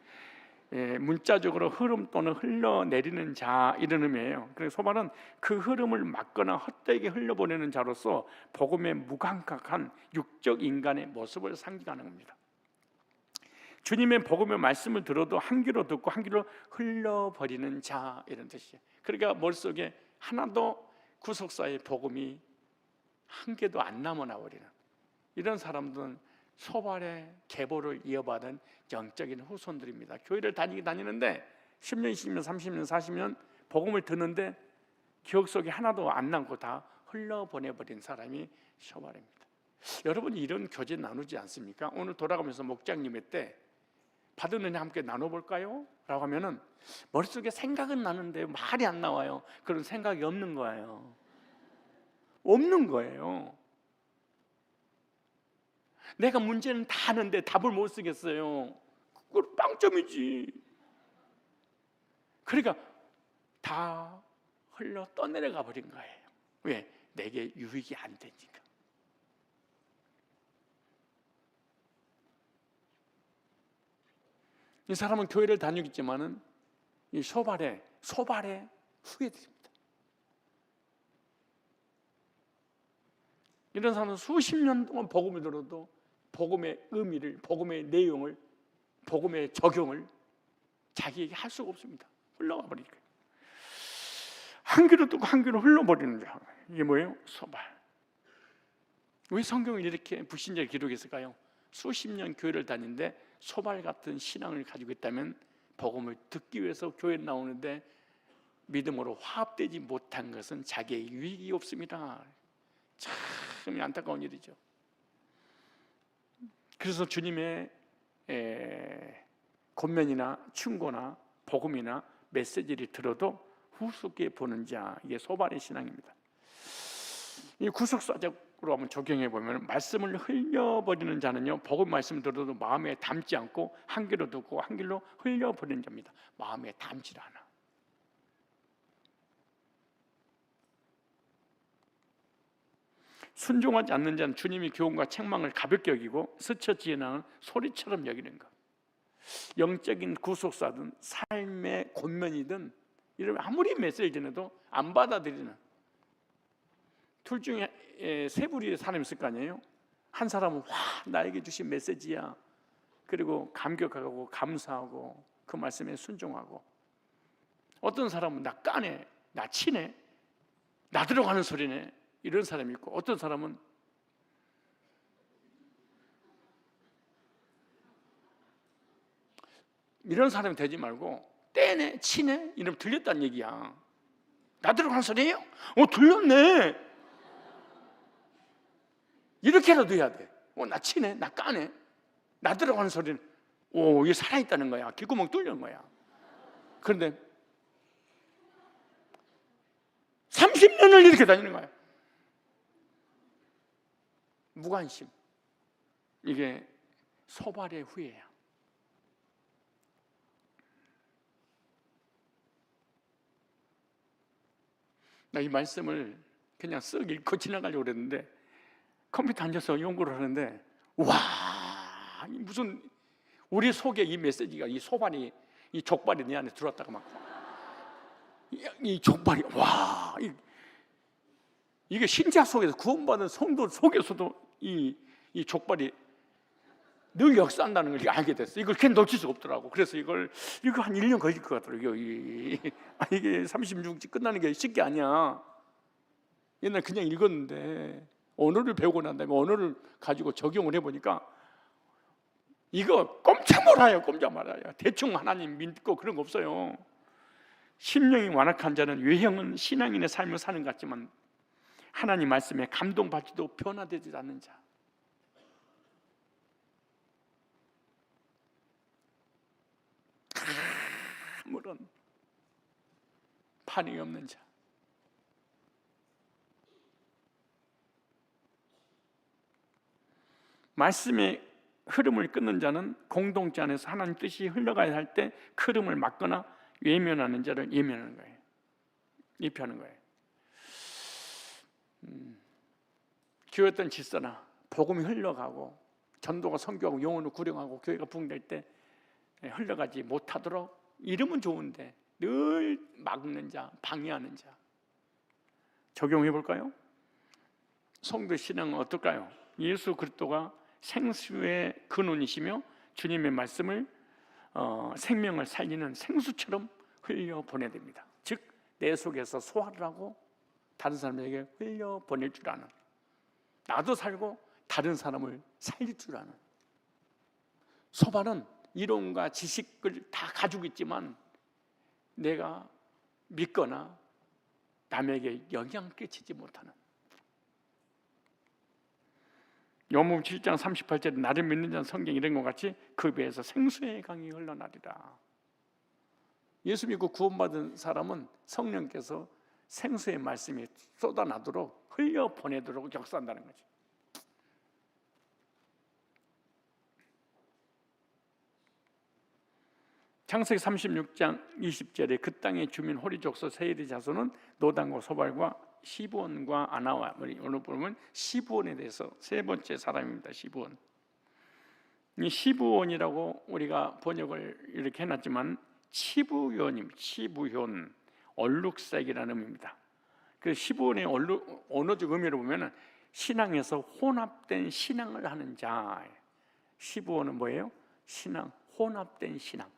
문자적으로 흐름 또는 흘러내리는 자 이런 의미예요. 그래서 소발은 그 흐름을 막거나 헛되게 흘려보내는 자로서 복음에 무감각한 육적 인간의 모습을 상징하는 겁니다. 주님의 복음의 말씀을 들어도 한 귀로 듣고 한 귀로 흘려버리는 자 이런 뜻이에요. 그러니까 머릿속에 하나도 구속사의 복음이 한 개도 안 남아나버리는 이런 사람들은 소발의 계보를 이어받은 영적인 후손들입니다. 교회를 다니는데 10년, 20년, 30년, 40년 복음을 듣는데 기억 속에 하나도 안 남고 다 흘러보내버린 사람이 소발입니다. 여러분이 이런 교제 나누지 않습니까? 오늘 돌아가면서 목장님의 때 받은 은혜 함께 나눠볼까요? 라고 하면은 머릿속에 생각은 나는데 말이 안 나와요. 그런 생각이 없는 거예요. 없는 거예요. 내가 문제는 다 아는데 답을 못 쓰겠어요. 그건 빵점이지. 그러니까 다 흘러 떠내려가 버린 거예요. 왜? 내게 유익이 안 되니까. 이 사람은 교회를 다니겠지만은 이 소발에 후회됩니다. 이런 사람은 수십 년 동안 복음을 들어도 복음의 의미를, 복음의 내용을, 복음의 적용을 자기에게 할 수가 없습니다. 흘러가 버리니까. 한 귀로 듣고 한 귀로 흘러버리는 줄. 이게 뭐예요? 소발. 왜 성경을 이렇게 불신자를 기록했을까요? 수십 년 교회를 다니는데 소발 같은 신앙을 가지고 있다면 복음을 듣기 위해서 교회에 나오는데 믿음으로 화합되지 못한 것은 자기의 유익이 없습니다. 참 안타까운 일이죠. 그래서 주님의 권면이나 충고나 복음이나 메시지를 들어도 후숙에 보는 자, 이게 소발의 신앙입니다. 이 구속사적으로 한번 적용해 보면 말씀을 흘려버리는 자는요, 복음 말씀 들어도 마음에 담지 않고 한 귀로 듣고 한 귀로 흘려버리는 자입니다. 마음에 담지 않아. 순종하지 않는 자는 주님의 교훈과 책망을 가볍게 여기고 스쳐 지나가는 소리처럼 여기는 것. 영적인 구속사든 삶의 권면이든 이러면 아무리 메시지를 전해도 안 받아들이는, 둘 중에 세 부류의 사람이 있을 거 아니에요. 한 사람은 와, 나에게 주신 메시지야, 그리고 감격하고 감사하고 그 말씀에 순종하고, 어떤 사람은 나 까네, 나 치네, 나 들어가는 소리네, 이런 사람이 있고, 어떤 사람은 이런 사람이 되지 말고 떼네, 치네, 이러면 들렸다는 얘기야. 나 들어가는 소리예요? 들렸네. 이렇게라도 해야 돼. 나 치네, 나 까네, 나 들어가는 소리는 이게 살아있다는 거야. 귓구멍 뚫린 거야. 그런데 30년을 이렇게 다니는 거야. 무관심. 이게 소발의 후예야. 나 이 말씀을 그냥 쓱 읽고 지나가려고 그랬는데 컴퓨터 앉아서 연구를 하는데, 와, 무슨 우리 속에 이 메시지가, 이 소발이, 이 족발이 내 안에 들어왔다가 막 이 족발이, 와, 이게 신자 속에서 구원받은 성도 속에서도 이 족발이 늘 역사한다는 걸 알게 됐어. 이걸 그냥 놓칠 수가 없더라고. 그래서 이거 한 1년 걸릴 것 같더라고요. 이게 36지 끝나는 게 쉽게 아니야. 옛날 그냥 읽었는데 언어를 배우고 난 다음에 언어를 가지고 적용을 해보니까 이거 꼼짝 말아요. 꼼짝 말아요. 대충 하나님 믿고 그런 거 없어요. 심령이 완악한 자는 외형은 신앙인의 삶을 사는 것 같지만 하나님 말씀에 감동받지도 변화되지 않는 자, 아무런 반응이 없는 자, 말씀의 흐름을 끊는 자는 공동체 안에서 하나님 뜻이 흘러가야 할 때 흐름을 막거나 외면하는 자를 예면하는 거예요. 입혀하는 거예요. 교회 어떤 질서나 복음이 흘러가고 전도가 선교하고 영혼을 구령하고 교회가 부흥될 때 흘러가지 못하도록, 이름은 좋은데 늘 막는 자, 방해하는 자. 적용해 볼까요? 성도 신앙은 어떨까요? 예수 그리스도가 생수의 근원이시며 주님의 말씀을 생명을 살리는 생수처럼 흘려보내야 됩니다. 즉 내 속에서 소화를 하고 다른 사람에게 흘려보낼 줄 아는, 나도 살고 다른 사람을 살릴 줄 아는. 소발은 이론과 지식을 다 가지고 있지만 내가 믿거나 남에게 영향을 끼치지 못하는. 요한복음 7장 38절에 나를 믿는 자는 성경 이런 것 같이 그 배에서 생수의 강이 흘러나리라. 예수 믿고 구원받은 사람은 성령께서 생수의 말씀이 쏟아나도록 흘려보내도록 역사한다는 거죠. 창세기 36장 20절에 그 땅의 주민 호리 족속 세일의 자손은 노단과 소발과 시브온과 아나와, 오늘 보면 시브온에 대해서 세 번째 사람입니다. 시브온. 이 시브온이라고 우리가 번역을 이렇게 해놨지만 치부현, 얼룩색이라는 의미입니다. 그 시브온의 언어적 의미를 보면 신앙에서 혼합된 신앙을 하는 자. 시브온은 뭐예요? 신앙, 혼합된 신앙.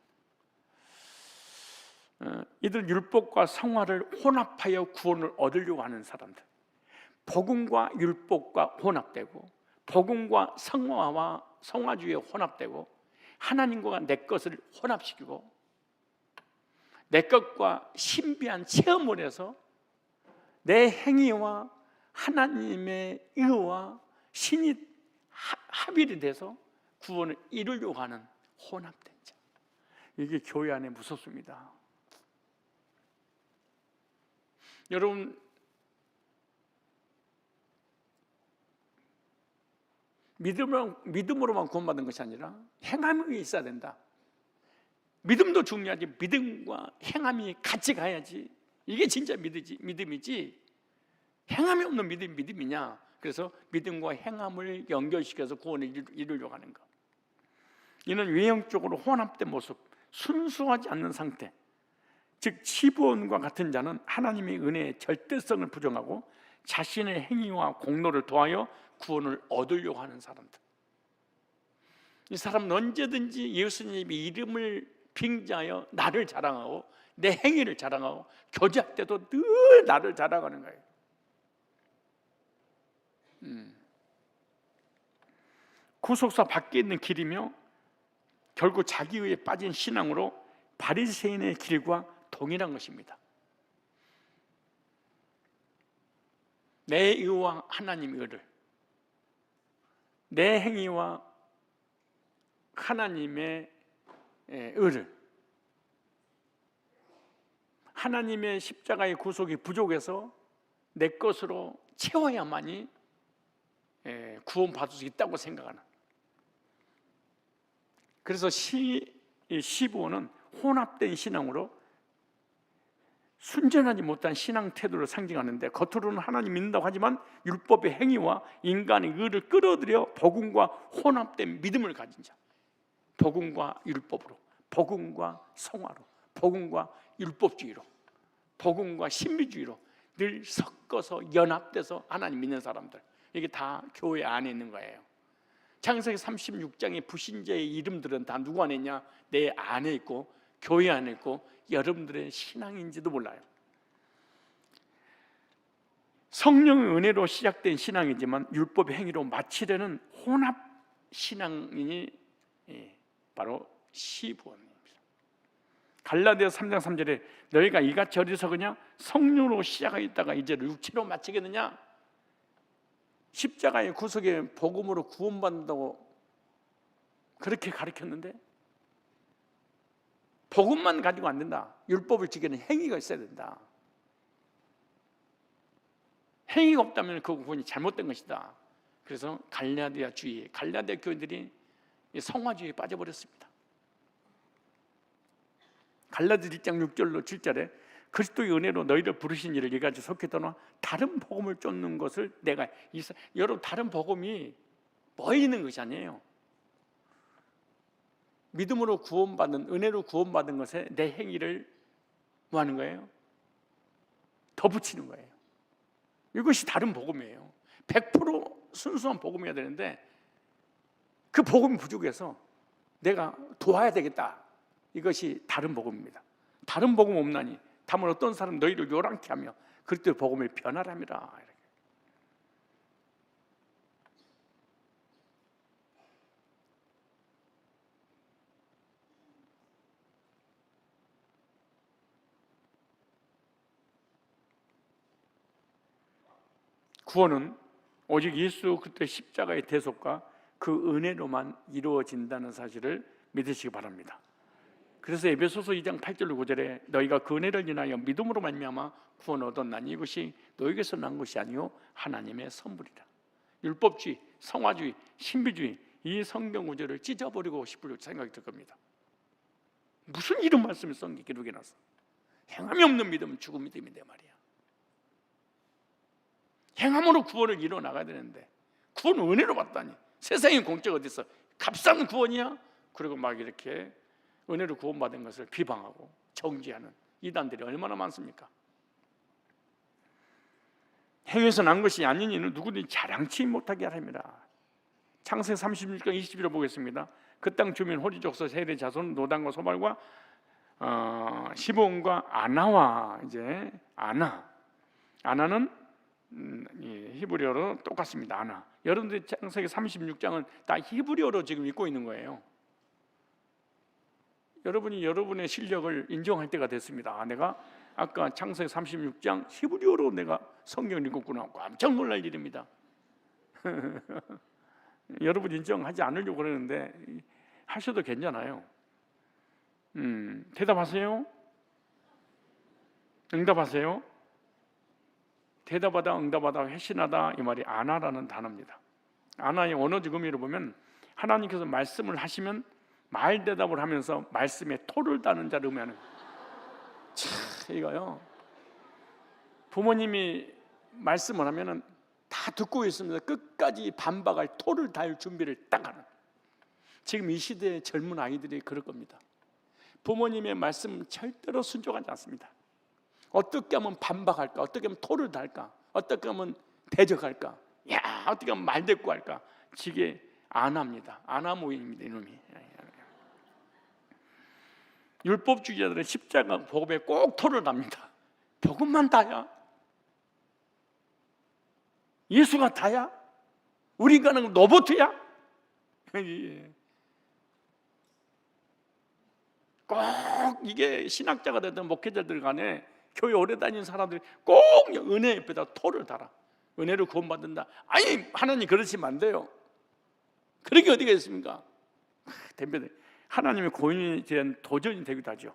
이들 율법과 성화를 혼합하여 구원을 얻으려고 하는 사람들, 복음과 율법과 혼합되고 복음과 성화와 성화주의에 혼합되고 하나님과 내 것을 혼합시키고 내 것과 신비한 체험을 해서 내 행위와 하나님의 의와 신이 합일이 돼서 구원을 이루려고 하는 혼합된 자, 이게 교회 안에 무섭습니다. 여러분, 믿음으로만 구원받은 것이 아니라 행함이 있어야 된다. 믿음도 중요하지. 믿음과 행함이 같이 가야지. 이게 진짜 믿음이지. 행함이 없는 믿음이 믿음이냐? 그래서 믿음과 행함을 연결시켜서 구원을 이루려고 하는 것. 이는 외형적으로 혼합된 모습, 순수하지 않는 상태, 즉 시부원과 같은 자는 하나님의 은혜의 절대성을 부정하고 자신의 행위와 공로를 도하여 구원을 얻으려고 하는 사람들. 이 사람은 언제든지 예수님의 이름을 빙자하여 나를 자랑하고 내 행위를 자랑하고 교제할 때도 늘 나를 자랑하는 거예요. 구속사 밖에 있는 길이며 결국 자기의에 빠진 신앙으로 바리새인의 길과 동일한 것입니다. 내 의와 하나님의 의를, 내 행위와 하나님의 의를, 하나님의 십자가의 구속이 부족해서 내 것으로 채워야만이 구원받을 수 있다고 생각하는. 그래서 시부원은 혼합된 신앙으로 순전하지 못한 신앙 태도를 상징하는데, 겉으로는 하나님 믿는다고 하지만 율법의 행위와 인간의 의를 끌어들여 복음과 혼합된 믿음을 가진 자, 복음과 율법으로, 복음과 성화로, 복음과 율법주의로, 복음과 신비주의로 늘 섞어서 연합돼서 하나님 믿는 사람들, 이게 다 교회 안에 있는 거예요. 창세기 36장의 불신자의 이름들은 다 누구 안에 있냐? 내 안에 있고 교회 안에 있고 여러분들의 신앙인지도 몰라요. 성령의 은혜로 시작된 신앙이지만 율법의 행위로 마치려는 혼합 신앙인이 바로 시부원입니다. 갈라디아서 3장 3절에 너희가 이같이 어리석으냐? 성령으로 시작하였다가 이제 육체로 마치겠느냐? 십자가의 구속에 복음으로 구원받는다고 그렇게 가르쳤는데 복음만 가지고 안 된다. 율법을 지키는 행위가 있어야 된다. 행위가 없다면 그 구원이 잘못된 것이다. 그래서 갈라디아 교인들이 성화주의에 빠져버렸습니다. 갈라디아 1장 6절로 7절에 그리스도의 은혜로 너희를 부르신 이를 이같이 속히 떠나 다른 복음을 쫓는 것을 내가 여러분, 다른 복음이 뭐에 있는 것이 아니에요. 믿음으로 구원받은, 은혜로 구원받은 것에 내 행위를 뭐 하는 거예요? 덧붙이는 거예요. 이것이 다른 복음이에요. 100% 순수한 복음이어야 되는데 그 복음이 부족해서 내가 도와야 되겠다, 이것이 다른 복음입니다. 다른 복음 없나니 다만 어떤 사람 너희를 요란케 하며 그리스도의 복음을 변화람이라. 구원은 오직 예수 그리스도의 십자가의 대속과 그 은혜로만 이루어진다는 사실을 믿으시기 바랍니다. 그래서 에베소서 2장 8절 9절에 너희가 그 은혜를 인하여 믿음으로 말미암아 구원을 얻었나니 이것이 너희에게서 난 것이 아니요 하나님의 선물이라. 율법주의, 성화주의, 신비주의, 이 성경 구절을 찢어버리고 싶을 생각이 들 겁니다. 무슨 이런 말씀을 성경 기록해 놨어? 행함이 없는 믿음은 죽은 믿음인데 말이야. 행함으로 구원을 이루어 나가야 되는데 구원은 은혜로 받다니. 세상에 공짜가 어디 있어? 값싼 구원이야? 그리고 막 이렇게 은혜로 구원받은 것을 비방하고 정죄하는 이단들이 얼마나 많습니까? 행위에서 난 것이 아닌 이는 누구든지 자랑치 못하게 하랍니다. 창세기 36장 20절을 보겠습니다. 그 땅 주민 호리 족속 세대 자손 노단과 소발과 시므온과 아나와 이제 아나는 히브리어로 똑같습니다. 아나. 여러분들 창세기 36장은 다 히브리어로 지금 읽고 있는 거예요. 여러분이 여러분의 실력을 인정할 때가 됐습니다. 내가 아까 창세기 36장 히브리어로 내가 성경을 읽었구나. 깜짝 놀랄 일입니다. 여러분 인정하지 않으려고 그러는데 하셔도 괜찮아요. 대답하세요. 응답하세요. 대답하다, 응답하다, 회신하다, 이 말이 아나라는 단어입니다. 아나의 언어적 의미를 보면 하나님께서 말씀을 하시면 말 대답을 하면서 말씀에 토를 다는 자를 의미하는. 참, 이거요. 부모님이 말씀을 하면은 다 듣고 있습니다. 끝까지 반박할 토를 달 준비를 딱 하는. 지금 이 시대의 젊은 아이들이 그럴 겁니다. 부모님의 말씀은 절대로 순종하지 않습니다. 어떻게 하면 반박할까? 어떻게 하면 토를 달까? 어떻게 하면 대적할까? 어떻게 하면 말대꾸할까? 지게 안 합니다. 아나무인입니다, 이놈이. 율법주의자들은 십자가 복음에 꼭 토를 답니다. 복음만 다야? 예수가 다야? 우리가 하는 건 로봇이야? 꼭 이게 신학자가 되든 목회자들 간에 교회 오래 다니는 사람들이 꼭 은혜 옆에다 토를 달아. 은혜를 구원받는다. 아니, 하나님 그러시면 안 돼요. 그런 게 어디가 있습니까? 덤벼들. 하나님의 고인에 대한 도전이 되기도 하죠.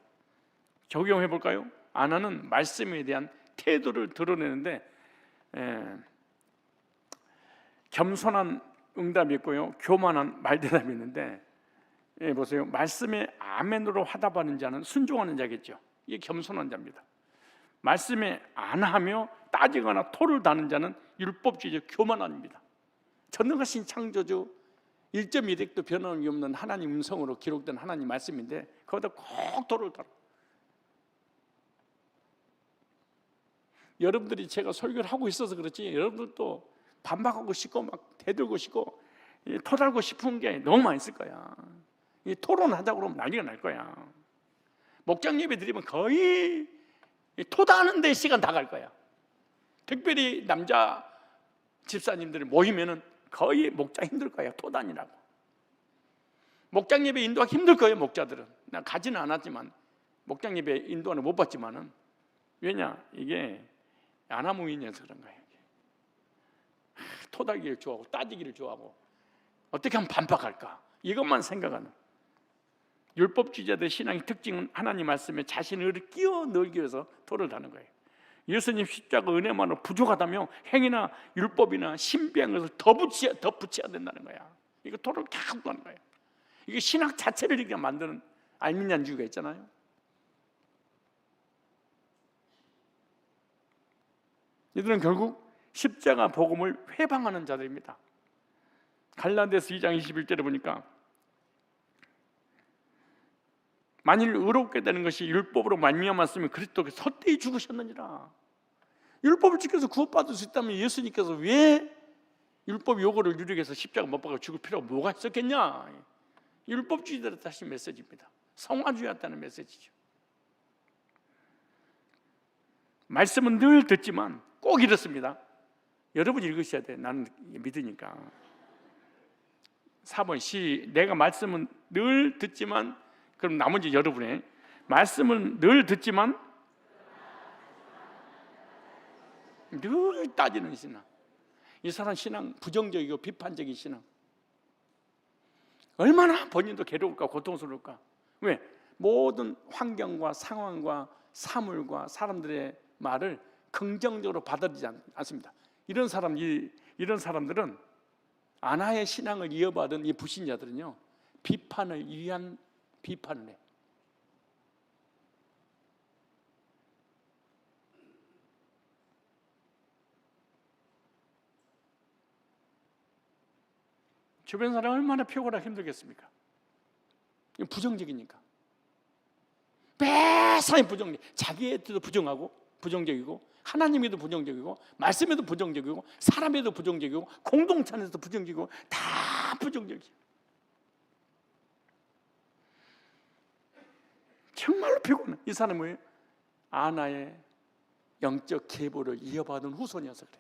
적용해 볼까요? 아나는 말씀에 대한 태도를 드러내는데 겸손한 응답이 있고요, 교만한 말대답이 있는데, 보세요. 말씀에 아멘으로 화답하는 자는 순종하는 자겠죠. 이게 겸손한 자입니다. 말씀에 안 하며 따지거나 토를 다는 자는 율법주의적 교만합니다. 전능하신 창조주 1.1핵도 변함이 없는 하나님 음성으로 기록된 하나님 말씀인데 거기다 꼭 토를 달아. 여러분들이 제가 설교를 하고 있어서 그렇지 여러분들도 반박하고 싶고 막 대들고 싶고 토달고 싶은 게 너무 많이 있을 거야. 토론하자고 그러면 난리가 날 거야. 목장 예배 드리면 거의 토다하는 데 시간 다 갈 거야. 특별히 남자 집사님들이 모이면은 거의 목장 힘들 거야. 토다니라고. 목장 예배 인도하기 힘들 거예요. 목자들은. 나 가지는 않았지만 목장 예배 인도는 못 받지만은 왜냐, 이게 아나무인이어서 그런 거예요. 토달기를 좋아하고 따지기를 좋아하고 어떻게 하면 반박할까, 이것만 생각하는 율법주의자들의 신앙의 특징은 하나님 말씀에 자신을 끼워 넣기 위해서 토를 다는 거예요. 예수님 십자가 은혜만으로 부족하다며 행위나 율법이나 신비한 것을 더 붙여야 된다는 거야. 이거 토를 계속 하는 거예요. 이게 신학 자체를 이렇게 만드는 알미니안주의가 있잖아요. 이들은 결국 십자가 복음을 회방하는 자들입니다. 갈라디아서 2장 21절에 보니까 만일 의롭게 되는 것이 율법으로 말미암았으면 그리스도께서 헛되이 죽으셨느니라. 율법을 지켜서 구원받을 수 있다면 예수님께서 왜 율법 요구를 누리기 위해서 십자가 못 박아 죽을 필요가 뭐가 있었겠냐. 율법주의들의 다시 메시지입니다. 성화주의였다는 메시지죠. 말씀은 늘 듣지만 꼭 이렇습니다. 여러분이 읽으셔야 돼. 나는 믿으니까. 4번 내가 말씀은 늘 듣지만, 그럼 나머지 여러분의 말씀은 늘 듣지만 늘 따지는 신앙. 이 사람 신앙 부정적이고 비판적인 신앙. 얼마나 본인도 괴로울까, 고통스러울까. 왜? 모든 환경과 상황과 사물과 사람들의 말을 긍정적으로 받아들이지 않습니다. 이런 사람들은 아나의 신앙을 이어받은 이 불신자들은요, 비판을 위한 비판을 해. 주변 사람 얼마나 피곤하고 힘들겠습니까? 부정적이니까. 매사에 부정적. 자기에도 부정적이고 하나님에도 부정적이고 말씀에도 부정적이고 사람에도 부정적이고 공동체 안에서도 부정적이고 다 부정적이에요. 정말로 피곤해. 이 사람은 뭐예요? 아나의 영적 계보를 이어받은 후손이어서 그래.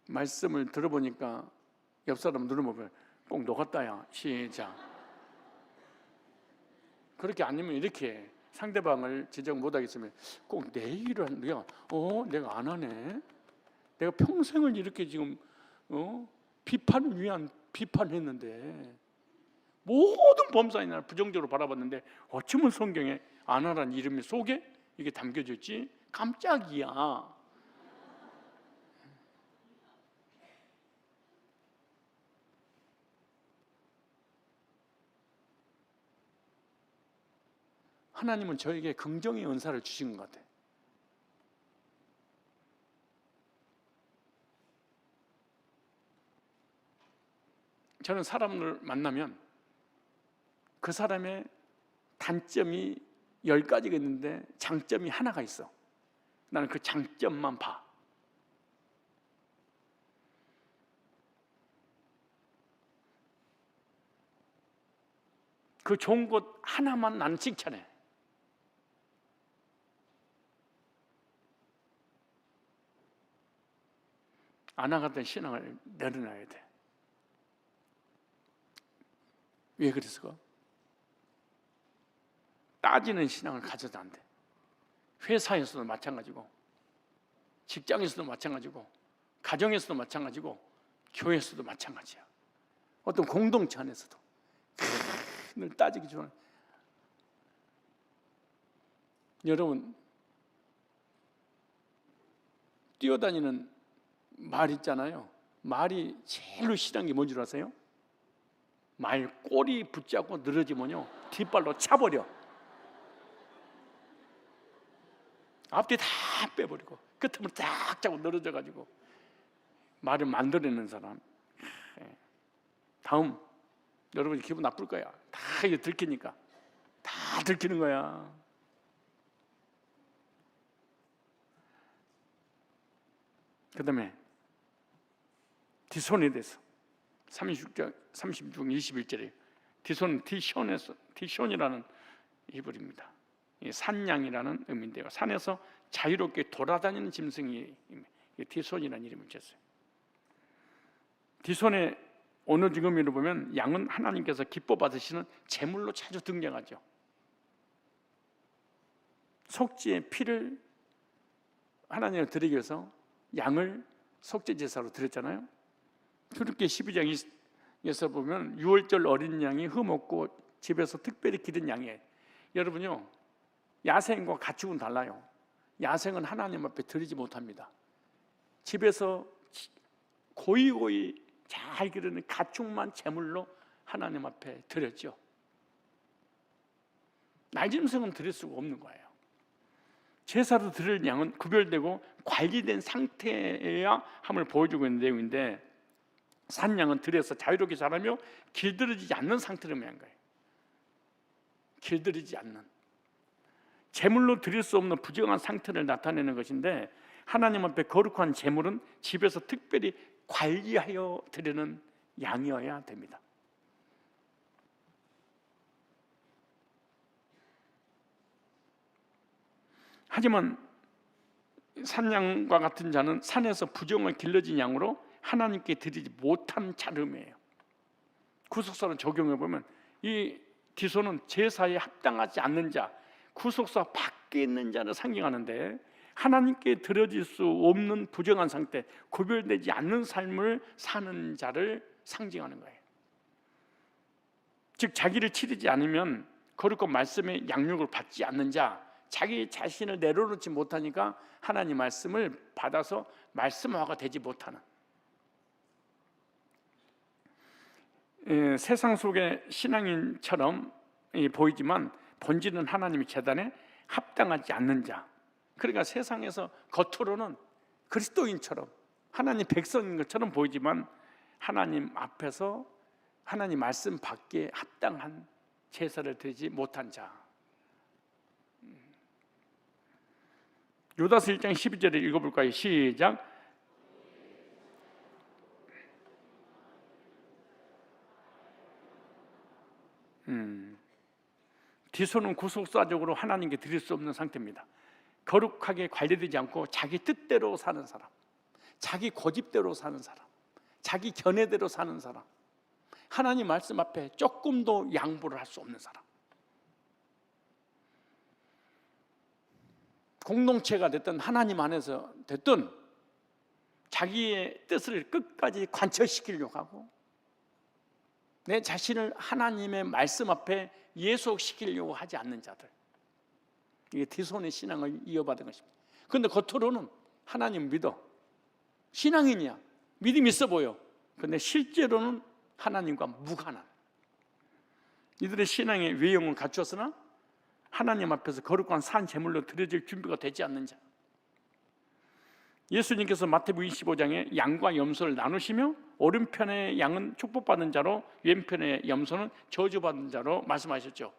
말씀을 들어보니까 옆 사람 눈을 보면 꼭 녹았다야. 시작. 그렇게 아니면 이렇게 상대방을 지적 못하겠으면 꼭 내 일을 내가 안 하네. 내가 평생을 이렇게 지금 비판을 위한 비판했는데 모든 범사에 나를 부정적으로 바라봤는데 어쩌면 성경에 아나라는 이름이 속에 이게 담겨져 있지? 깜짝이야. 하나님은 저에게 긍정의 은사를 주신 것 같아요. 저는 사람을 만나면 그 사람의 단점이 10가지가 있는데 장점이 하나가 있어. 나는 그 장점만 봐. 그 좋은 것 하나만 나는 칭찬해. 아나 같은 신앙을 내려놔야 돼. 왜 그랬을까? 따지는 신앙을 가져도 안 돼. 회사에서도 마찬가지고, 직장에서도 마찬가지고, 가정에서도 마찬가지고, 교회에서도 마찬가지야. 어떤 공동체 안에서도 늘 따지기 좋아해. 여러분, 뛰어다니는 말 있잖아요. 말이 제일로 싫은 게 뭔지 아세요? 말 꼬리 붙잡고 늘어지면요 뒷발로 차버려. 앞뒤 다 빼버리고 끝으로 딱 잡고 늘어져가지고 말을 만들어내는 사람. 다음, 여러분이 기분 나쁠 거야. 다 이제 들키니까 다 들키는 거야. 그 다음에 디손에 대해서 36장 21절에 디손은 디숀이라는 히브리입니다. 산양이라는 의미인데요. 산에서 자유롭게 돌아다니는 짐승이 디손이라는 이름을 지었어요. 디손의 언어 지금으로 보면 양은 하나님께서 기뻐 받으시는 제물로 자주 등장하죠. 속죄의 피를 하나님을 드리기 위해서 양을 속죄 제사로 드렸잖아요. 출애굽기 12장에서 보면 6월절 어린 양이 흠없고 집에서 특별히 기른 양이에요. 여러분요, 야생과 가축은 달라요. 야생은 하나님 앞에 드리지 못합니다. 집에서 고이고이 잘 기르는 가축만 제물로 하나님 앞에 드렸죠. 날짐승은 드릴 수가 없는 거예요. 제사로 드릴 양은 구별되고 관리된 상태여야 함을 보여주고 있는 내용인데, 산양은 들에서 자유롭게 자라며 길들이지 않는 상태를 의미한 거예요. 길들이지 않는, 제물로 드릴 수 없는 부정한 상태를 나타내는 것인데, 하나님 앞에 거룩한 제물은 집에서 특별히 관리하여 드리는 양이어야 됩니다. 하지만 산양과 같은 자는 산에서 부정을 길러진 양으로 하나님께 드리지 못한 자름이에요. 구속사를 적용해 보면 이 디손은 제사에 합당하지 않는 자, 구속사 밖에 있는 자를 상징하는데, 하나님께 드려질 수 없는 부정한 상태, 구별되지 않는 삶을 사는 자를 상징하는 거예요. 즉 자기를 치르지 않으면 거룩한 말씀의 양육을 받지 않는 자, 자기 자신을 내려놓지 못하니까 하나님 말씀을 받아서 말씀화가 되지 못하는, 세상 속의 신앙인처럼 보이지만 본질은 하나님의 제단에 합당하지 않는 자. 그러니까 세상에서 겉으로는 그리스도인처럼 하나님 백성인 것처럼 보이지만 하나님 앞에서 하나님 말씀 밖에 합당한 제사를 드리지 못한 자. 요다서 1장 12절에 읽어볼까요? 시작. 디소는 구속사적으로 하나님께 드릴 수 없는 상태입니다. 거룩하게 관리되지 않고 자기 뜻대로 사는 사람, 자기 고집대로 사는 사람, 자기 견해대로 사는 사람, 하나님 말씀 앞에 조금도 양보를 할 수 없는 사람. 공동체가 됐든 하나님 안에서 됐든 자기의 뜻을 끝까지 관철시키려고 하고 내 자신을 하나님의 말씀 앞에 예속시키려고 하지 않는 자들, 이게 디손의 신앙을 이어받은 것입니다. 그런데 겉으로는 하나님 믿어, 신앙인이야, 믿음이 있어 보여. 그런데 실제로는 하나님과 무관한, 이들의 신앙의 외형은 갖추었으나 하나님 앞에서 거룩한 산 제물로 드려질 준비가 되지 않는 자. 예수님께서 마태복음 25장에 양과 염소를 나누시며 오른편의 양은 축복받은 자로 왼편의 염소는 저주받은 자로 말씀하셨죠.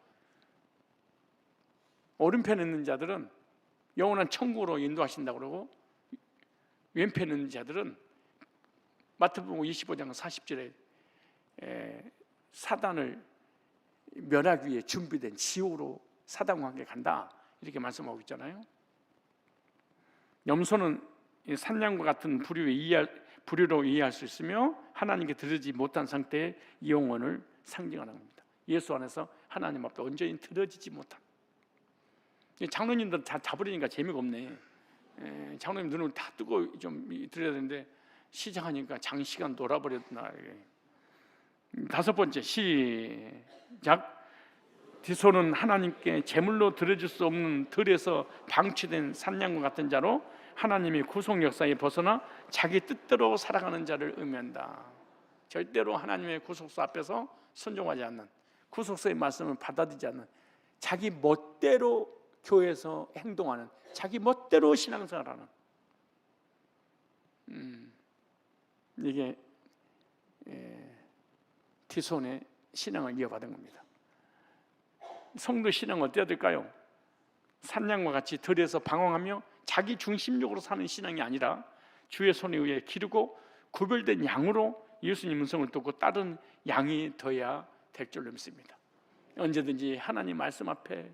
오른편에 있는 자들은 영원한 천국으로 인도하신다고 그러고, 왼편에 있는 자들은 마태복음 25장 40절에 사단을 멸하기 위해 준비된 지옥으로 사단과 함께 간다, 이렇게 말씀하고 있잖아요. 염소는 산양과 같은 부류로 이해할 수 있으며 하나님께 드리지 못한 상태의 영혼을 상징하는 겁니다. 예수 안에서 하나님 앞에 온전히 드려지지 못한. 장로님들 다 잡으려니까 재미가 없네. 장로님 눈을 다 뜨고 좀 드려야 되는데 시작하니까 장시간 놀아버렸나. 다섯 번째, 시작. 디소는 하나님께 제물로 드려줄 수 없는 들에서 방치된 산양과 같은 자로 하나님의 구속 역사에 벗어나 자기 뜻대로 살아가는 자를 의미한다. 절대로 하나님의 구속사 앞에서 순종하지 않는, 구속사의 말씀을 받아들이지 않는, 자기 멋대로 교회에서 행동하는, 자기 멋대로 신앙생활하는, 이게 디손의 신앙을 이어받은 겁니다. 성도 신앙은 어때야 될까요? 산양과 같이 들에서 방황하며 자기 중심적으로 사는 신앙이 아니라 주의 손에 의해 기르고 구별된 양으로 예수님 음성을 듣고 다른 양이 더해야 될 줄로 믿습니다. 언제든지 하나님 말씀 앞에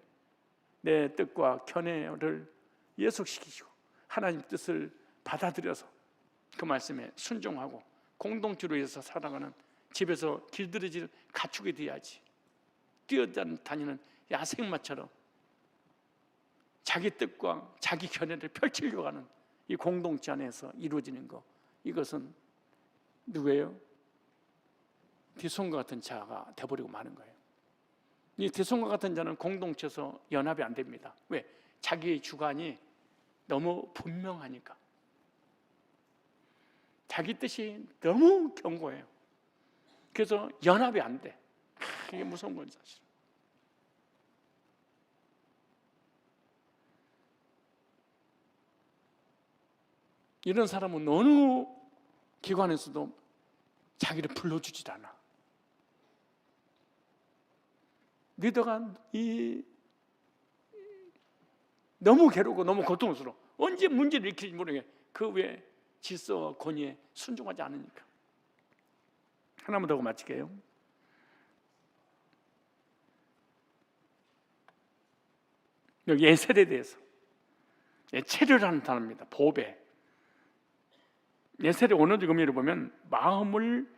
내 뜻과 견해를 예속시키시고 하나님 뜻을 받아들여서 그 말씀에 순종하고 공동체로 해서 살아가는, 집에서 길들여질 가축이 되어야지, 뛰어다니는 야생마처럼 자기 뜻과 자기 견해를 펼치려고 하는 이 공동체 안에서 이루어지는 것, 이것은 누구예요? 디손과 같은 자가 되어버리고 마는 거예요. 이 디손과 같은 자는 공동체에서 연합이 안 됩니다. 왜? 자기의 주관이 너무 분명하니까. 자기 뜻이 너무 견고해요. 그래서 연합이 안 돼. 이게 무서운 건 사실. 이런 사람은 어느 기관에서도 자기를 불러주질 않아. 리더가 너무 괴롭고 너무 고통스러워. 언제 문제를 일으킬지 모르게 그 외에 질서와 권위에 순종하지 않으니까. 하나만 더 하고 마칠게요. 여기 에셀에 대해서, 에체르라는 단어입니다. 보배. 에셀의 원어적 의미를 보면 마음을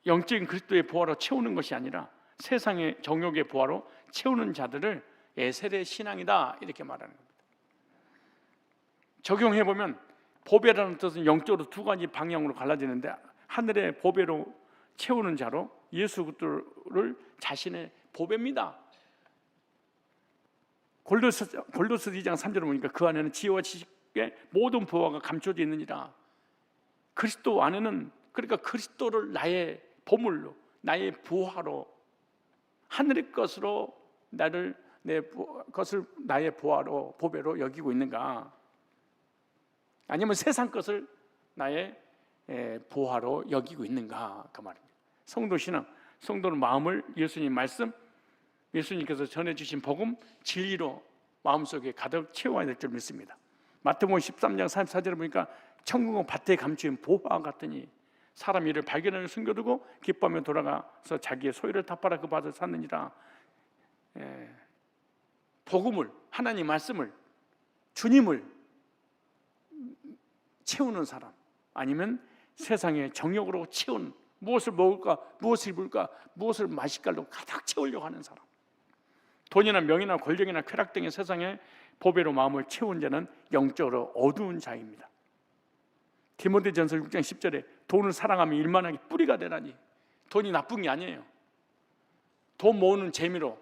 영적인 그리스도의 보화로 채우는 것이 아니라 세상의 정욕의 보화로 채우는 자들을 에셀의 신앙이다, 이렇게 말하는 겁니다. 적용해보면 보배라는 뜻은 영적으로 두 가지 방향으로 갈라지는데, 하늘의 보배로 채우는 자로 예수 그리스도를 자신의 보배입니다. 골로새 2장 3절을 보니까 그 안에는 지혜와 지식의 모든 보화가 감춰져 있느니라. 그리스도 안에는, 그러니까 그리스도를 나의 보물로, 나의 보화로, 하늘의 것으로 내 것을 나의 보화로, 보배로 여기고 있는가? 아니면 세상 것을 나의 보화로 여기고 있는가? 그 말입니다. 성도 신앙, 성도는 마음을 예수님 말씀, 예수님께서 전해주신 복음, 진리로 마음속에 가득 채워야 될 줄 믿습니다. 마태복음 13장 34절을 보니까 천국은 밭에 감추인 보화 같으니 사람 일을 발견하여 숨겨두고 기뻐하며 돌아가서 자기의 소유를 다 팔아 그 밭을 샀느니라. 복음을, 하나님 말씀을, 주님을 채우는 사람, 아니면 세상의 정욕으로 채운, 무엇을 먹을까, 무엇을 입을까, 무엇을 마실까로 가득 채우려고 하는 사람, 돈이나 명예나 권력이나 쾌락 등의 세상의 보배로 마음을 채운 자는 영적으로 어두운 자입니다. 디모데전서 6장 10절에 돈을 사랑하면 일만하게 뿌리가 되라니. 돈이 나쁜 게 아니에요. 돈 모으는 재미로,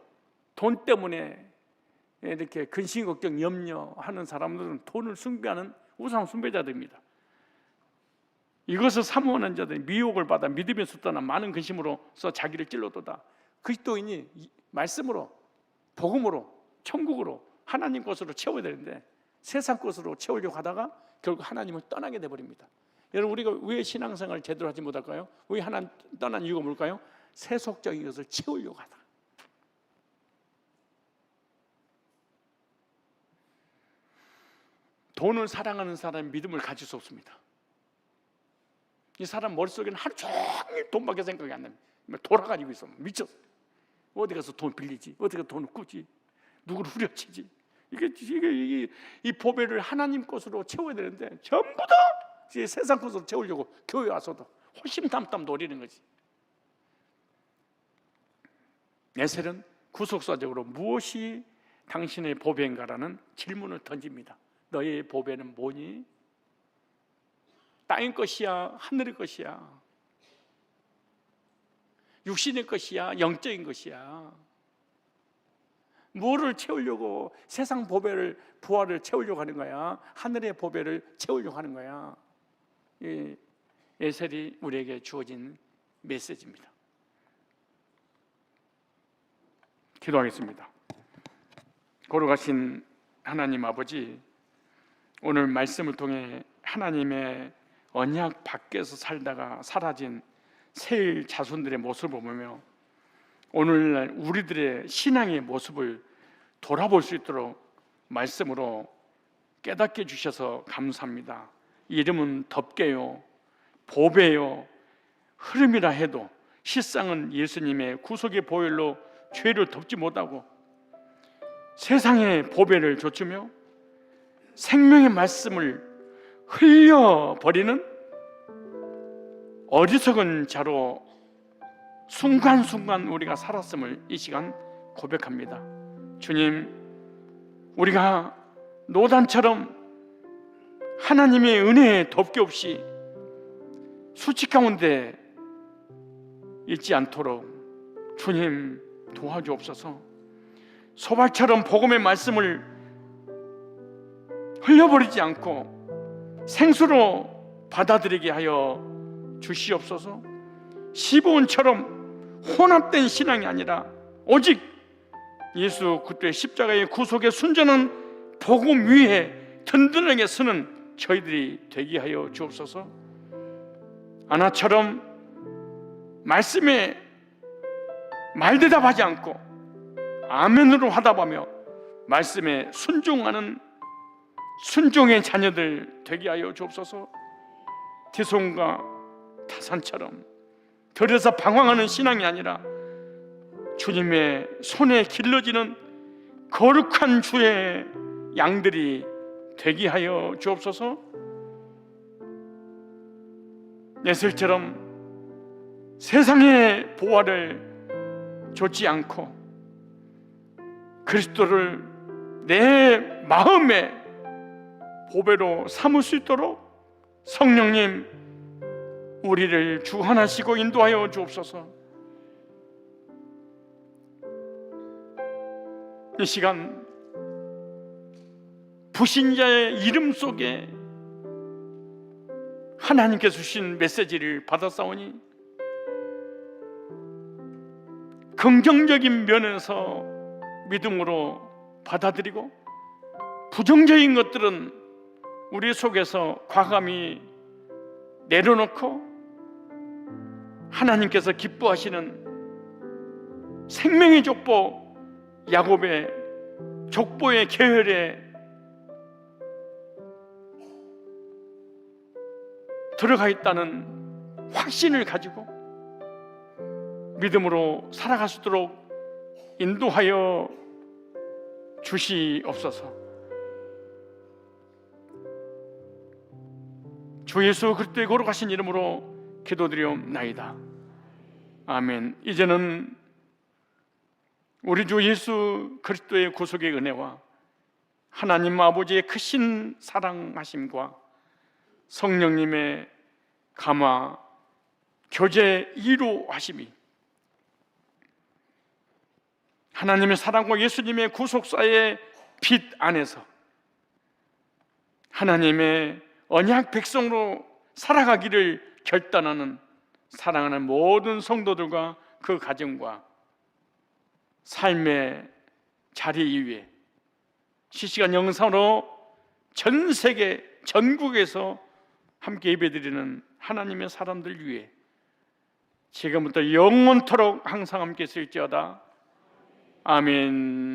돈 때문에 이렇게 근심 걱정 염려하는 사람들은 돈을 숭배하는 우상 숭배자들입니다. 이것을 사모하는 자들이 미혹을 받아 믿음에서 떠나 많은 근심으로서 자기를 찔러도다. 그리스도인이 말씀으로, 복음으로, 천국으로, 하나님 것으로 채워야 되는데 세상 것으로 채우려고 하다가 결국 하나님을 떠나게 돼버립니다. 여러분, 우리가 왜 신앙생활을 제대로 하지 못할까요? 왜 하나님 떠난 이유가 뭘까요? 세속적인 것을 채우려고 하다. 돈을 사랑하는 사람이 믿음을 가질 수 없습니다. 이 사람 머릿속에는 하루 종일 돈밖에 생각이 안 납니다. 돌아가지고 있어. 미쳤어. 어디 가서 돈 빌리지, 어디 가서 돈을 꾸지, 누구를 후려치지. 이 보배를 하나님 것으로 채워야 되는데 전부 다 세상 것으로 채우려고 교회 와서도 호심탐탐 노리는 거지. 에셀은 구속사적으로 무엇이 당신의 보배인가라는 질문을 던집니다. 너의 보배는 뭐니? 땅의 것이야, 하늘의 것이야, 육신의 것이야, 영적인 것이야. 뭐를 채우려고 세상 보배를, 부활을 채우려고 하는 거야? 하늘의 보배를 채우려고 하는 거야? 이 에셀이 우리에게 주어진 메시지입니다. 기도하겠습니다. 거룩하신 하나님 아버지, 오늘 말씀을 통해 하나님의 언약 밖에서 살다가 사라진 새 자손들의 모습을 보며 오늘날 우리들의 신앙의 모습을 돌아볼 수 있도록 말씀으로 깨닫게 주셔서 감사합니다. 이름은 덮개요, 보배요, 흐름이라 해도 실상은 예수님의 구속의 보혈로 죄를 덮지 못하고 세상의 보배를 좇으며 생명의 말씀을 흘려버리는 어리석은 자로 순간순간 우리가 살았음을 이 시간 고백합니다. 주님, 우리가 노단처럼 하나님의 은혜에 덮개 없이 수치 가운데 있지 않도록 주님 도와주옵소서. 소발처럼 복음의 말씀을 흘려버리지 않고 생수로 받아들이게 하여 주시옵소서. 시므온처럼 혼합된 신앙이 아니라 오직 예수 그리스도의 십자가의 구속에 순전한 복음 위에 든든하게 서는 저희들이 되게 하여 주옵소서. 아나처럼 말씀에 말대답하지 않고 아멘으로 화답하며 말씀에 순종하는 순종의 자녀들 되게 하여 주옵소서. 디손과 타산처럼 들여서 방황하는 신앙이 아니라 주님의 손에 길러지는 거룩한 주의 양들이 되게 하여 주옵소서. 에셀처럼 세상의 보화를 좇지 않고 그리스도를 내 마음에 보배로 삼을 수 있도록 성령님 우리를 주관하시고 인도하여 주옵소서. 이 시간 불신자의 이름 속에 하나님께서 주신 메시지를 받았사오니 긍정적인 면에서 믿음으로 받아들이고 부정적인 것들은 우리 속에서 과감히 내려놓고 하나님께서 기뻐하시는 생명의 족보 야곱의 족보의 계열에 들어가 있다는 확신을 가지고 믿음으로 살아갈 수 있도록 인도하여 주시옵소서. 주 예수 그리스도의 거룩하신 이름으로 기도드리옵나이다. 아멘. 이제는 우리 주 예수 그리스도의 구속의 은혜와 하나님 아버지의 크신 사랑하심과 성령님의 감화, 교제, 이루하심이 하나님의 사랑과 예수님의 구속사의 빛 안에서 하나님의 언약 백성으로 살아가기를 결단하는 사랑하는 모든 성도들과 그 가정과 삶의 자리 위에 실시간 영상으로 전 세계 전국에서 함께 예배드리는 하나님의 사람들 위해 지금부터 영원토록 항상 함께 있을지어다. 아멘.